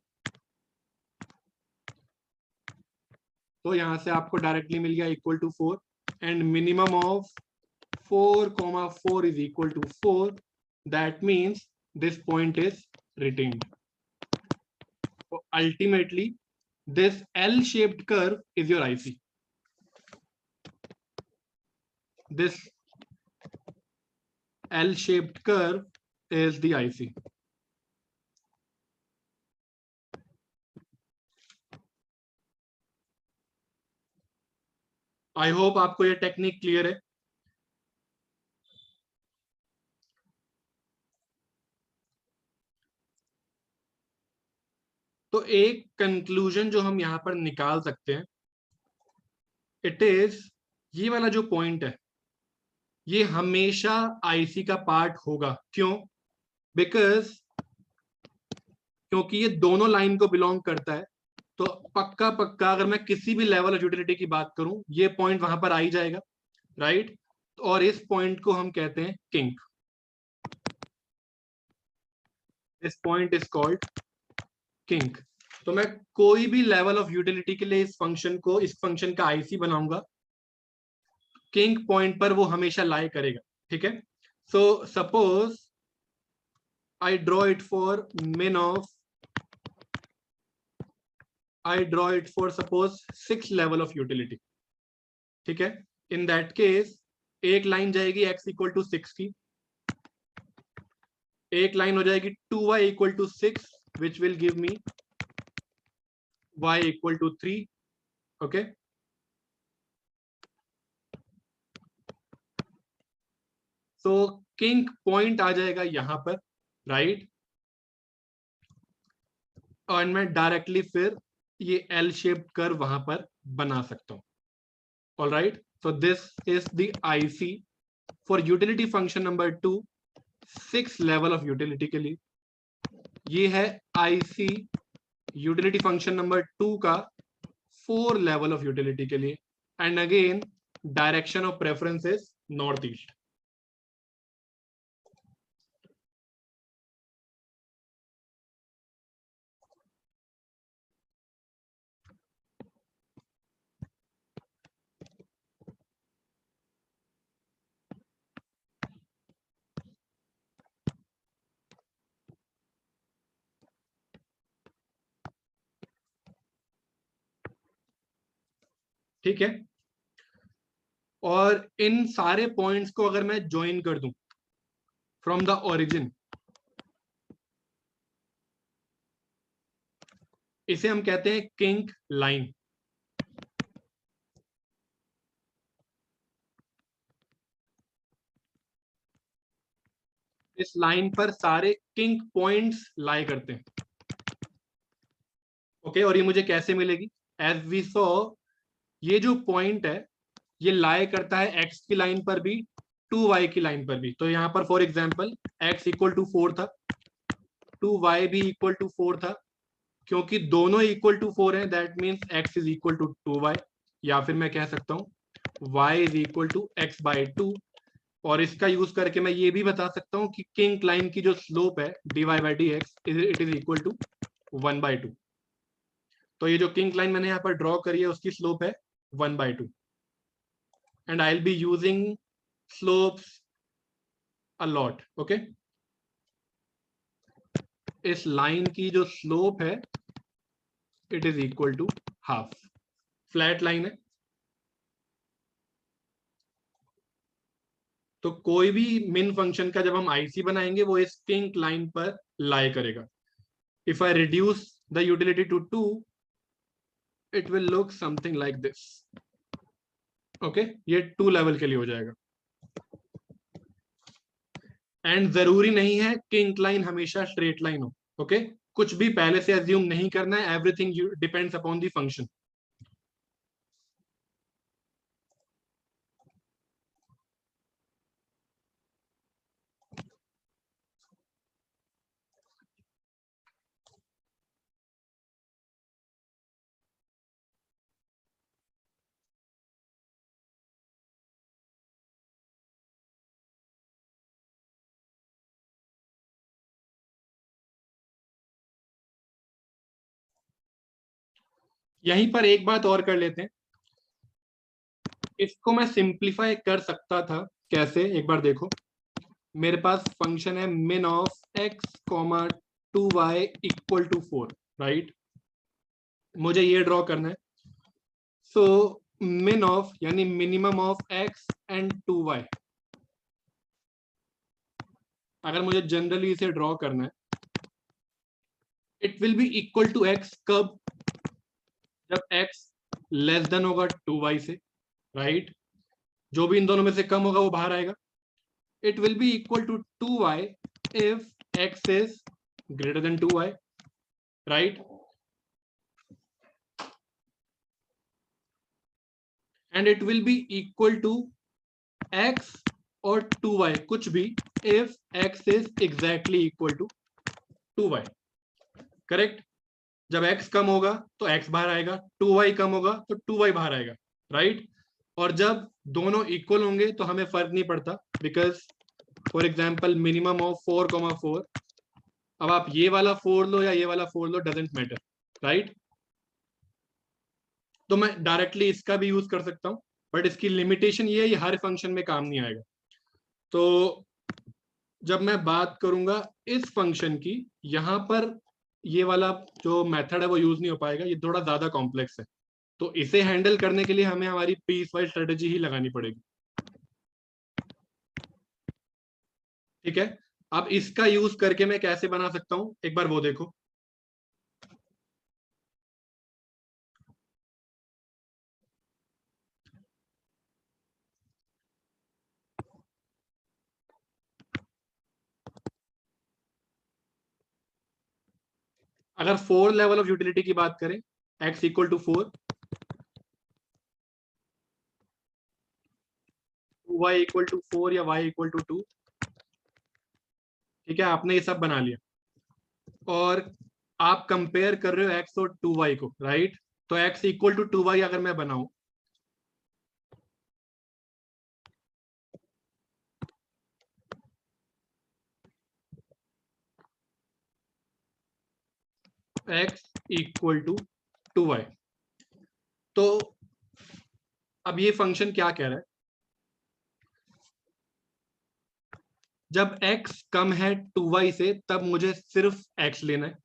तो यहां से आपको डायरेक्टली मिल गया equal to 4. And minimum of 4, 4 is equal to 4. That means this point is retained. So ultimately, this L-shaped curve is your IC. This L-shaped curve is the IC. I hope आपको ये technique clear है. तो एक conclusion जो हम यहां पर निकाल सकते हैं, इट इज ये वाला जो पॉइंट है ये हमेशा आईसी का पार्ट होगा. क्यों? बिकॉज क्योंकि ये दोनों लाइन को बिलोंग करता है. तो पक्का पक्का अगर मैं किसी भी लेवल ऑफ यूटिलिटी की बात करूं, ये पॉइंट वहां पर आ ही जाएगा. राइट. और इस पॉइंट को हम कहते हैं kink. This point is called kink. तो मैं कोई भी लेवल ऑफ यूटिलिटी के लिए इस फंक्शन का आईसी बनाऊंगा, किंक पॉइंट पर वो हमेशा लाई करेगा. ठीक है. So suppose I draw it for min of I draw it for suppose 6 level of utility. ठीक है. In that case एक लाइन जाएगी x equal to 6 की, एक लाइन हो जाएगी 2y equal to 6 which will give me y equal to 3. okay. So kink point आ जाएगा यहां पर. राइट. और मैं डायरेक्टली फिर ये एल शेप्ड कर्व वहां पर बना सकता हूं. All right. So this is the IC for utility function number 2, 6 level of utility के लिए. ये है आईसी यूटिलिटी फंक्शन नंबर 2 का 4 लेवल ऑफ यूटिलिटी के लिए. And again direction of preference is north east. ठीक है, और इन सारे पॉइंट्स को अगर मैं ज्वाइन कर दूं फ्रॉम द ओरिजिन, इसे हम कहते हैं किंक लाइन। इस लाइन पर सारे किंक पॉइंट्स लाई करते हैं। ओके, और ये मुझे कैसे मिलेगी? एज वी सॉ, ये जो पॉइंट है ये लाई करता है एक्स की लाइन पर भी, 2y की लाइन पर भी। तो यहाँ पर for example x equal to 4 था, 2y भी इक्वल टू 4 था, क्योंकि दोनों इक्वल टू 4 है, that means x is equal to 2y, या फिर मैं कह सकता हूँ y is equal to x by 2। और इसका यूज करके मैं ये भी बता सकता हूँ कि किंक लाइन की जो स्लोप है dy by D X, it is equal to 1/2। तो ये जो किंक लाइन मैंने यहाँ पर ड्रॉ करी है उसकी स्लोप है 1/2, and I'll be using slopes a lot. Okay, इस लाइन की जो स्लोप है it is equal to half. Flat line है, तो कोई भी मिन फंक्शन का जब हम आईसी बनाएंगे वो इस किंक लाइन पर लाई करेगा। If I reduce the utility to 2, it will look something like this. Okay, ये 2 लेवल के लिए हो जाएगा। एंड जरूरी नहीं है कि इंक्लाइन हमेशा स्ट्रेट लाइन हो। ओके, कुछ भी पहले से अज्यूम नहीं करना है, everything depends upon the function. यहीं पर एक बात और कर लेते हैं, इसको मैं सिंप्लीफाई कर सकता था कैसे, एक बार देखो। मेरे पास फंक्शन है min of x comma 2y equal to 4, right? मुझे ये ड्रॉ करना है। सो min ऑफ यानी minimum of x and 2y, अगर मुझे जनरली इसे ड्रॉ करना है, it will be equal to x कब? जब x लेस देन होगा 2y से, राइट? जो भी इन दोनों में से कम होगा वो बाहर आएगा। It will be equal to 2y if x is greater than 2y, right? And it will be equal to x or 2y, कुछ भी, if x is exactly equal to 2y, correct? जब x कम होगा तो x बाहर आएगा, 2y कम होगा तो 2y बाहर आएगा, राइट? और जब दोनों इक्वल होंगे तो हमें फर्क नहीं पड़ता, because for example minimum of 4,4, अब आप ये वाला 4 लो या ये वाला 4 लो, डजेंट मैटर, राइट? तो मैं डायरेक्टली इसका भी यूज कर सकता हूं, बट इसकी लिमिटेशन ये है, ये हर फंक्शन में काम नहीं आएगा। तो जब मैं बात करूंगा इस फंक्शन की, यहां पर ये वाला जो मेथड है वो यूज नहीं हो पाएगा, ये थोड़ा ज्यादा कॉम्प्लेक्स है। तो इसे हैंडल करने के लिए हमें हमारी पीस वाइज स्ट्रेटेजी ही लगानी पड़ेगी, ठीक है? अब इसका यूज करके मैं कैसे बना सकता हूं, एक बार वो देखो। अगर 4 लेवल ऑफ यूटिलिटी की बात करें, x equal to 4, y equal to 4 या y इक्वल टू 2, ठीक है? आपने ये सब बना लिया और आप कंपेयर कर रहे हो x और 2y को, राइट? तो x इक्वल टू 2y अगर मैं बनाऊं, x इक्वल टू 2y, तो अब ये फंक्शन क्या कह रहा है? जब x कम है 2y से तब मुझे सिर्फ x लेना है,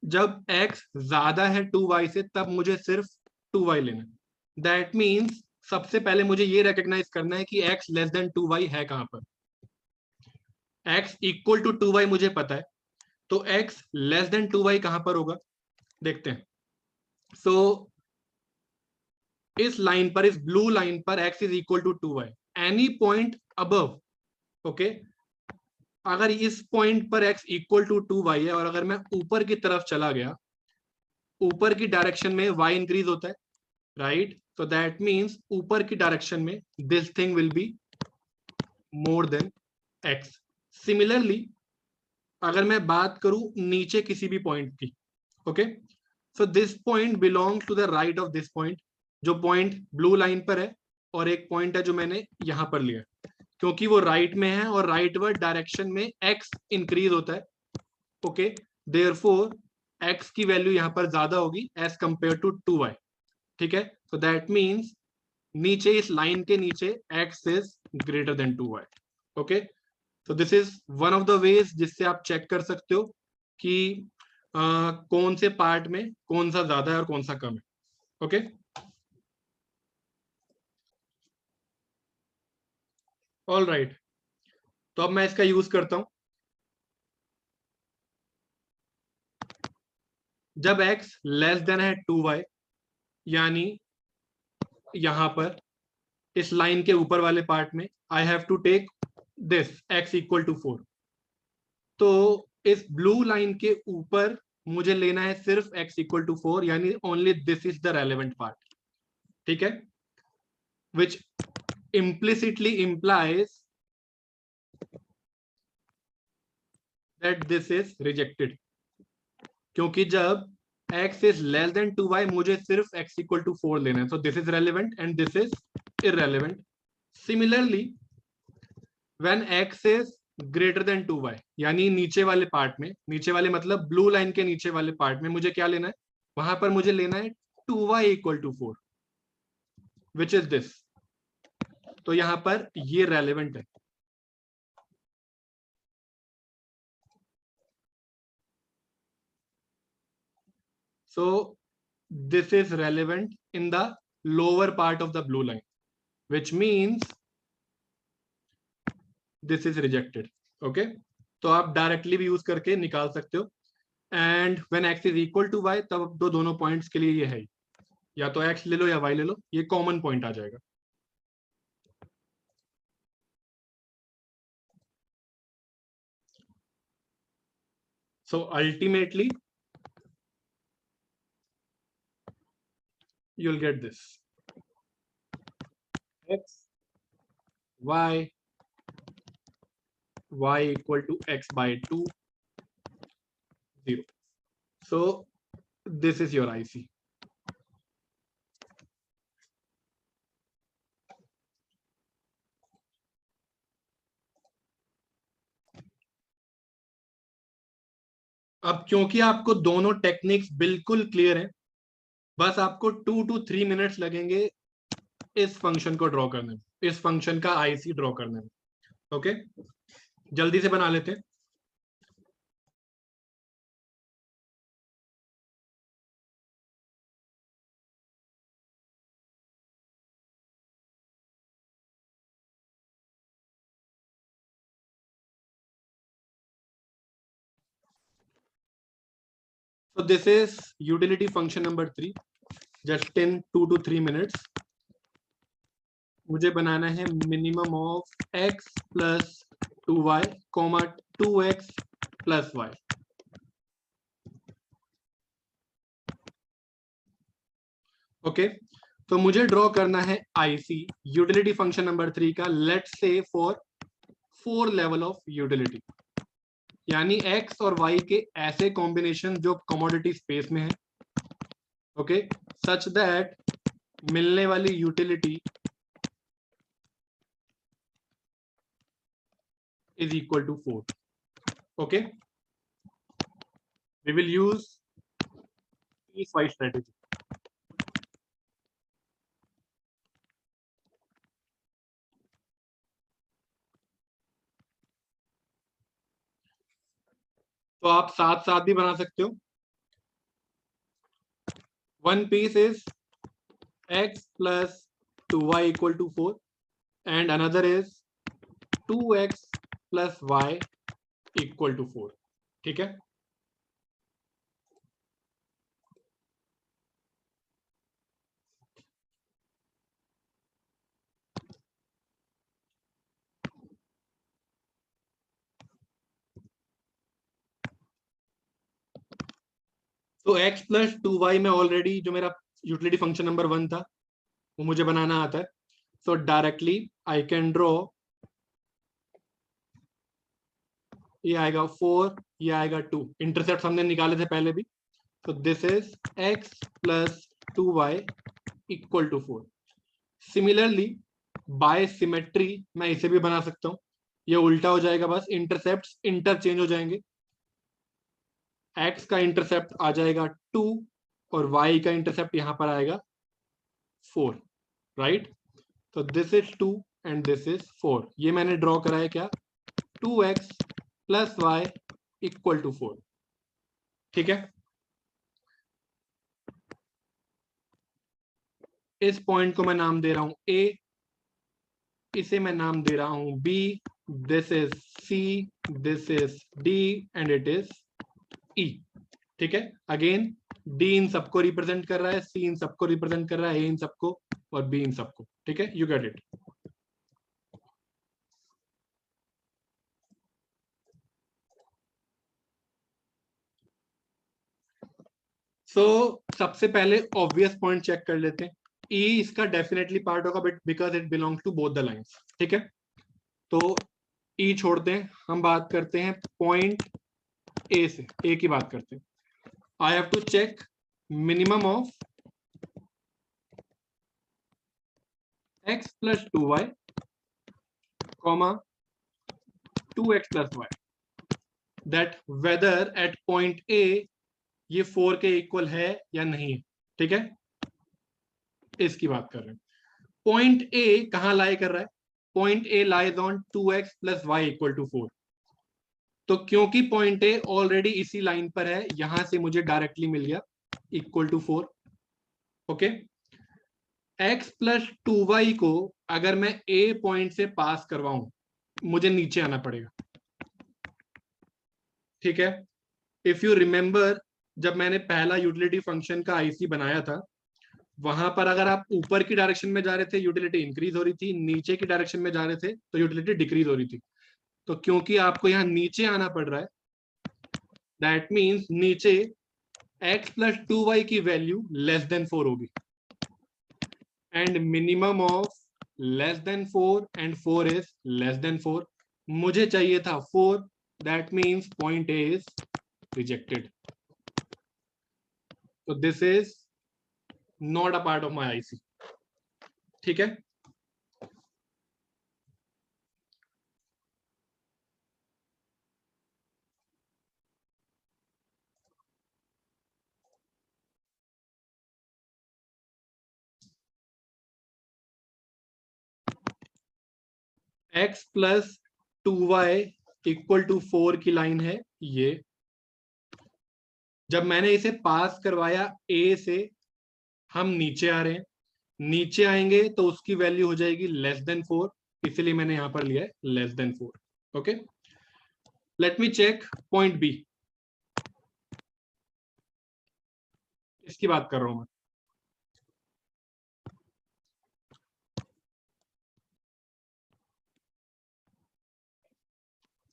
जब x ज्यादा है 2y से तब मुझे सिर्फ 2y लेना है, दैट मीन्स सबसे पहले मुझे ये रिकॉग्नाइज करना है कि x लेस देन 2y है कहां पर। x इक्वल टू 2y मुझे पता है, तो x लेस देन 2y कहां पर होगा, देखते हैं। सो इस लाइन पर, इस ब्लू लाइन पर x is equal to 2y, any point above, okay. अगर इस पॉइंट पर x इक्वल टू 2y है और अगर मैं ऊपर की तरफ चला गया, ऊपर की डायरेक्शन में y इंक्रीज होता है, राइट। सो दैट मीन्स ऊपर की डायरेक्शन में this thing will be more than x। Similarly अगर मैं बात करूं नीचे किसी भी पॉइंट की, okay, so this point belongs to the right of this point, जो पॉइंट ब्लू लाइन पर है, और एक पॉइंट है जो मैंने यहां पर लिया, क्योंकि वो राइट में है और राइटवर्ड डायरेक्शन में x इंक्रीज होता है, ओके। देयरफॉर x की वैल्यू यहां पर ज्यादा होगी एज कंपेयर टू 2y, ठीक है। सो दैट मीन्स नीचे इस लाइन के नीचे x is greater than 2y, okay. तो this is one of the ways जिससे आप चेक कर सकते हो कि कौन से पार्ट में कौन सा ज्यादा है और कौन सा कम है, ओके। ऑल राइट, तो अब मैं इसका यूज करता हूं। जब x लेस देन है 2y, यानी यहां पर इस लाइन के ऊपर वाले पार्ट में I have to take this x equal to 4, तो इस ब्लू लाइन के ऊपर मुझे लेना है सिर्फ x इक्वल टू 4, यानी only this is the relevant part, ठीक है, विच implicitly implies that this is rejected, क्योंकि जब x is less than 2y मुझे सिर्फ x equal to 4 लेना है, so this is relevant and this is irrelevant. Similarly when x is greater than 2y, यानी नीचे वाले पार्ट में, नीचे वाले मतलब ब्लू लाइन के नीचे वाले पार्ट में मुझे क्या लेना है, वहां पर मुझे लेना है 2y equal to 4, which is this, तो यहां पर ये रेलेवेंट है। So this is relevant in the lower part of the blue line, which means this is rejected, okay। तो आप डायरेक्टली भी यूज करके निकाल सकते हो, and when x is equal to y, तब तो दोनों पॉइंट्स के लिए ये है, या तो x ले लो या y ले लो, ये कॉमन पॉइंट आ जाएगा। So ultimately you'll get this x y equal to x by 2 0, so this is your IC। अब क्योंकि आपको दोनों टेक्निक्स बिल्कुल क्लियर है, बस आपको 2 to 3 मिनट्स लगेंगे इस फंक्शन को ड्रॉ करने में, इस फंक्शन का आईसी ड्रॉ करने में, ओके। जल्दी से बना लेते हैं। So this is utility function number 3, just in 2 to 3 minutes मुझे बनाना है minimum of x plus 2y comma 2x plus y, okay. तो मुझे ड्रॉ करना है आईसी यूटिलिटी फंक्शन नंबर 3 का, लेट्स से फॉर 4 लेवल ऑफ यूटिलिटी, यानी x और y के ऐसे कॉम्बिनेशन जो कमोडिटी स्पेस में है, ओके, सच दैट मिलने वाली utility is equal to 4, okay। We will use piecewise strategy। तो आप साथ साथ भी बना सकते हो। One piece is x plus 2y equal to 4 and another is 2x plus y equal to 4. ठीक है, तो x प्लस 2y में ऑलरेडी जो मेरा यूटिलिटी फंक्शन नंबर 1 था वो मुझे बनाना आता है. सो डायरेक्टली आई कैन ड्रॉ, ये आएगा 4, ये आएगा 2. इंटरसेप्ट हमने निकाले थे पहले भी. तो this is x plus 2y equal to 4. Similarly by symmetry मैं इसे भी बना सकता हूँ. ये उल्टा हो जाएगा, बस इंटरसेप्ट इंटरचेंज हो जाएंगे. x का इंटरसेप्ट आ जाएगा 2 और y का इंटरसेप्ट यहां पर आएगा 4, राइट. तो this is 2 and this is 4. ये मैंने ड्रॉ करा है क्या, 2x plus y equal to 4. ठीक है, इस पॉइंट को मैं नाम दे रहा हूं A, इसे मैं नाम दे रहा हूं B, this is C, this is D and it is E. ठीक है, अगेन D इन सबको रिप्रेजेंट कर रहा है, C इन सबको रिप्रेजेंट कर रहा है, A इन सबको और B इन सबको. ठीक है, यू गेट इट. सो सबसे पहले ऑब्वियस पॉइंट चेक कर लेते हैं. E इसका डेफिनेटली पार्ट होगा but because it belongs to both the lines. ठीक है, तो E छोड़ते हैं, हम बात करते हैं पॉइंट A से. A की बात करते हैं. I have to check minimum of x plus 2y comma 2x plus y, that whether at point A ये 4 के इक्वल है या नहीं है. ठीक है, इसकी बात कर रहे हैं. पॉइंट A कहां लाई कर रहा है, point A lies on 2x plus y equal to 4. तो क्योंकि पॉइंट A ऑलरेडी इसी लाइन पर है, यहां से मुझे डायरेक्टली मिल गया equal to 4. Okay, x plus 2y को अगर मैं A पॉइंट से पास करवाऊं, मुझे नीचे आना पड़ेगा. ठीक है, इफ यू रिमेंबर जब मैंने पहला यूटिलिटी फंक्शन का आईसी बनाया था, वहां पर अगर आप ऊपर की डायरेक्शन में जा रहे थे यूटिलिटी इंक्रीज हो रही थी, नीचे की डायरेक्शन में जा रहे थे तो यूटिलिटी डिक्रीज हो रही थी. तो क्योंकि आपको यहाँ नीचे आना पड़ रहा है, दैट मीन्स नीचे x प्लस 2y की वैल्यू लेस देन 4 होगी and minimum of less than 4 and 4 is less than 4. मुझे चाहिए था 4, that means point A is rejected. तो this is not a part of my IC. ठीक है, x plus 2y equal to 4 की line है ये. जब मैंने इसे पास करवाया A से, हम नीचे आ रहे हैं, नीचे आएंगे तो उसकी वैल्यू हो जाएगी लेस देन 4, इसलिए मैंने यहां पर लिया है less than 4. Okay, let me check point B. इसकी बात कर रहा हूं मैं.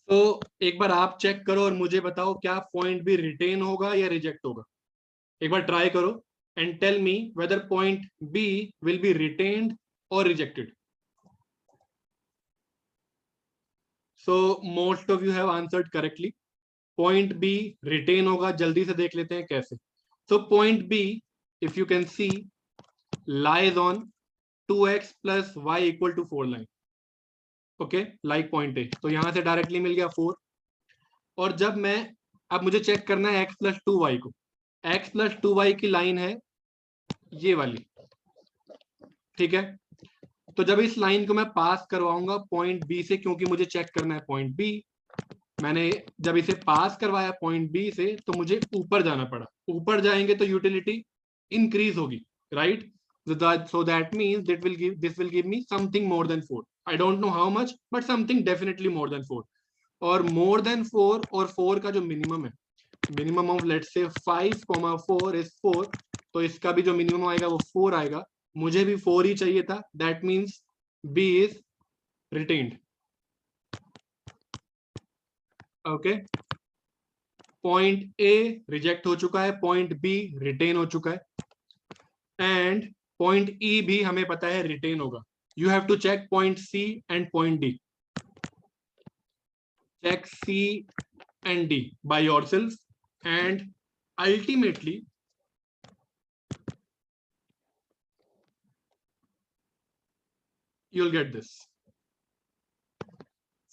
तो एक बार आप चेक करो और मुझे बताओ क्या पॉइंट B रिटेन होगा या रिजेक्ट होगा. एक बार ट्राई करो and tell me whether point B will be retained और rejected. So most of you have answered correctly. Point B retain होगा. जल्दी से देख लेते हैं कैसे. So point B, if you can see, lies on 2x plus y equal to 4 line. Okay, like point है, तो यहां से डायरेक्टली मिल गया 4. और जब मैं, अब मुझे चेक करना है x प्लस 2y को. x प्लस 2y की लाइन है ये वाली. ठीक है, तो जब इस लाइन को मैं पास करवाऊंगा पॉइंट B से, क्योंकि मुझे चेक करना है पॉइंट B, मैंने जब इसे पास करवाया पॉइंट B से तो मुझे ऊपर जाना पड़ा. ऊपर जाएंगे तो यूटिलिटी इंक्रीज होगी, right. So that means this will give me something more than 4. I don't know how much, but something definitely more than 4. और more than 4 और 4 का जो मिनिमम है, minimum of let's say 5,4 is 4, तो इसका भी जो मिनिमम आएगा वो 4 आएगा. मुझे भी 4 ही चाहिए था. That means B is retained. Okay, point A reject हो चुका है, पॉइंट बी रिटेन हो चुका है, एंड पॉइंट ई भी हमें पता है रिटेन होगा. You have to check point C and point D. Check C and D by yourself, and ultimately you'll get this.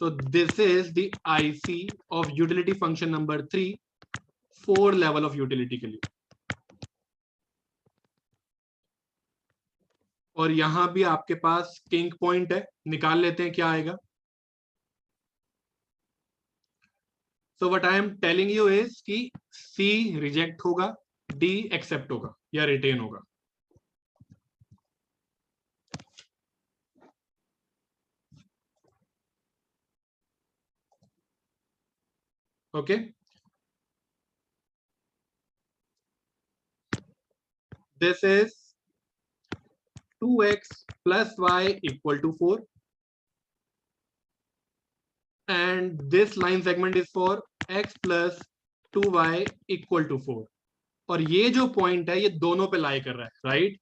So this is the IC of utility function number 3, 4 level of utility के लिए. और यहां भी आपके पास king point है, निकाल लेते हैं क्या आएगा. So what I am telling you is कि C रिजेक्ट होगा, D एक्सेप्ट होगा या रिटेन होगा. Okay, this is 2x plus y equal to 4, and this line segment is for x plus 2y equal to 4. और ये जो point है ये दोनों पे लाई कर रहा है, राइट?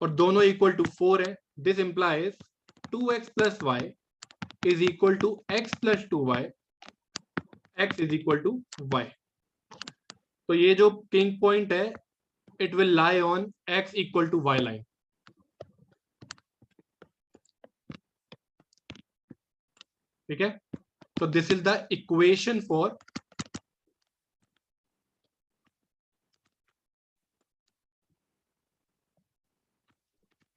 और दोनों इक्वल टू 4 है. This implies 2x plus y is equal to x plus 2y, x is equal to y. तो ये जो किंग पॉइंट है, it will lie on x equal to y line. ठीक है? So this is the equation for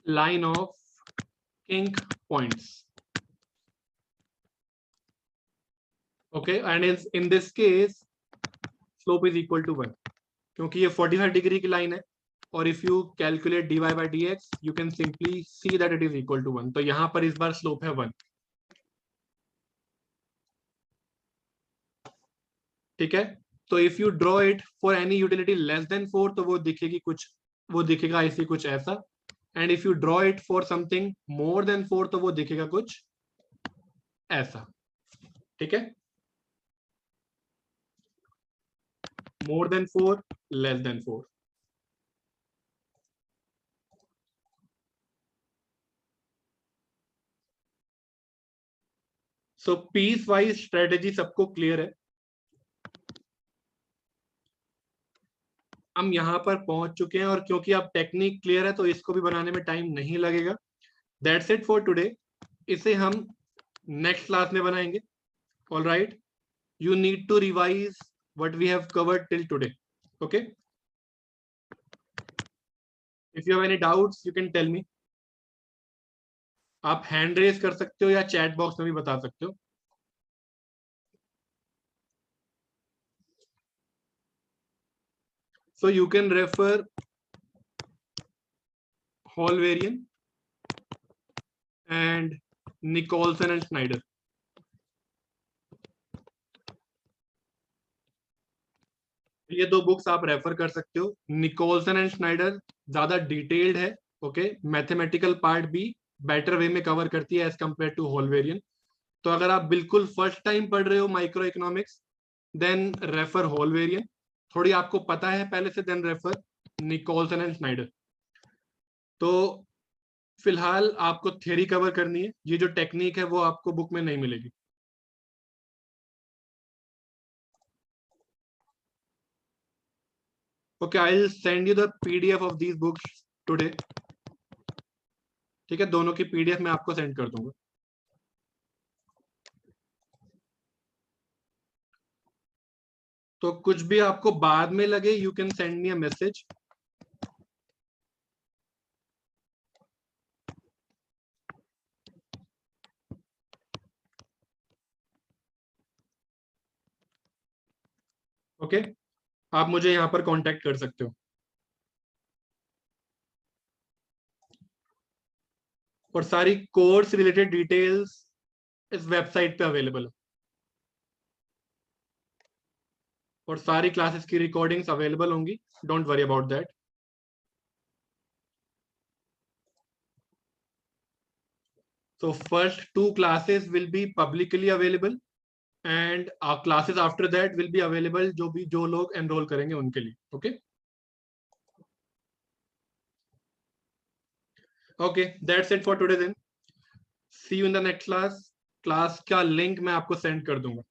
line of kink points. Okay, and in this case slope is equal to 1, क्योंकि ये 45 degree की line है. और if you calculate dy by dx, you can simply see that it is equal to 1. तो यहां पर इस बार slope है 1. ठीक है? तो if you draw it for any utility less than 4, तो वो दिखेगा ऐसे कुछ ऐसा. And if you draw it for something more than 4, तो वो दिखेगा कुछ ऐसा. ठीक है? More than 4, less than 4. सो पीस वाइज स्ट्रेटेजी सबको क्लियर है. हम यहां पर पहुंच चुके हैं, और क्योंकि अब टेक्निक क्लियर है तो इसको भी बनाने में टाइम नहीं लगेगा. That's it for today. इसे हम नेक्स्ट क्लास में बनाएंगे. All right, you need to revise what we have covered till today. Okay, if you have any doubts you can tell me. आप हैंड रेज कर सकते हो या चैट बॉक्स में भी बता सकते हो. So you can refer Holvarian and Nicholson and Schneider. ये दो बुक्स आप रेफर कर सकते हो. निकोल्सन एंड स्नाइडर ज्यादा डिटेल्ड है. ओके, मैथमेटिकल पार्ट भी बेटर वे में कवर करती है एज कंपेयर टू होलवेरियन. तो अगर आप बिल्कुल फर्स्ट टाइम पढ़ रहे हो micro economics, then refer Hal Varian. थोड़ी आपको पता है पहले से, then refer Nicholson and Snyder. तो फिलहाल आपको थ्योरी कवर करनी है. ये जो टेक्निक है वो आपको बुक में नहीं मिलेगी. Okay, I'll send you the PDF of these books today. ठीक है, दोनों की PDF मैं आपको सेंड कर दूंगा. तो कुछ भी आपको बाद में लगे, you can send me a message. Okay, आप मुझे यहाँ पर कांटेक्ट कर सकते हो. और सारी कोर्स रिलेटेड डिटेल्स इस वेबसाइट पे अवेलेबल है, और सारी क्लासेस की रिकॉर्डिंग्स अवेलेबल होंगी, don't worry about that. So first 2 classes will be publicly available and our classes after that will be available जो लोग enroll करेंगे उनके लिए. Okay. Okay, that's it for today then. See you in the next class. Class का link मैं आपको send कर दूंगा.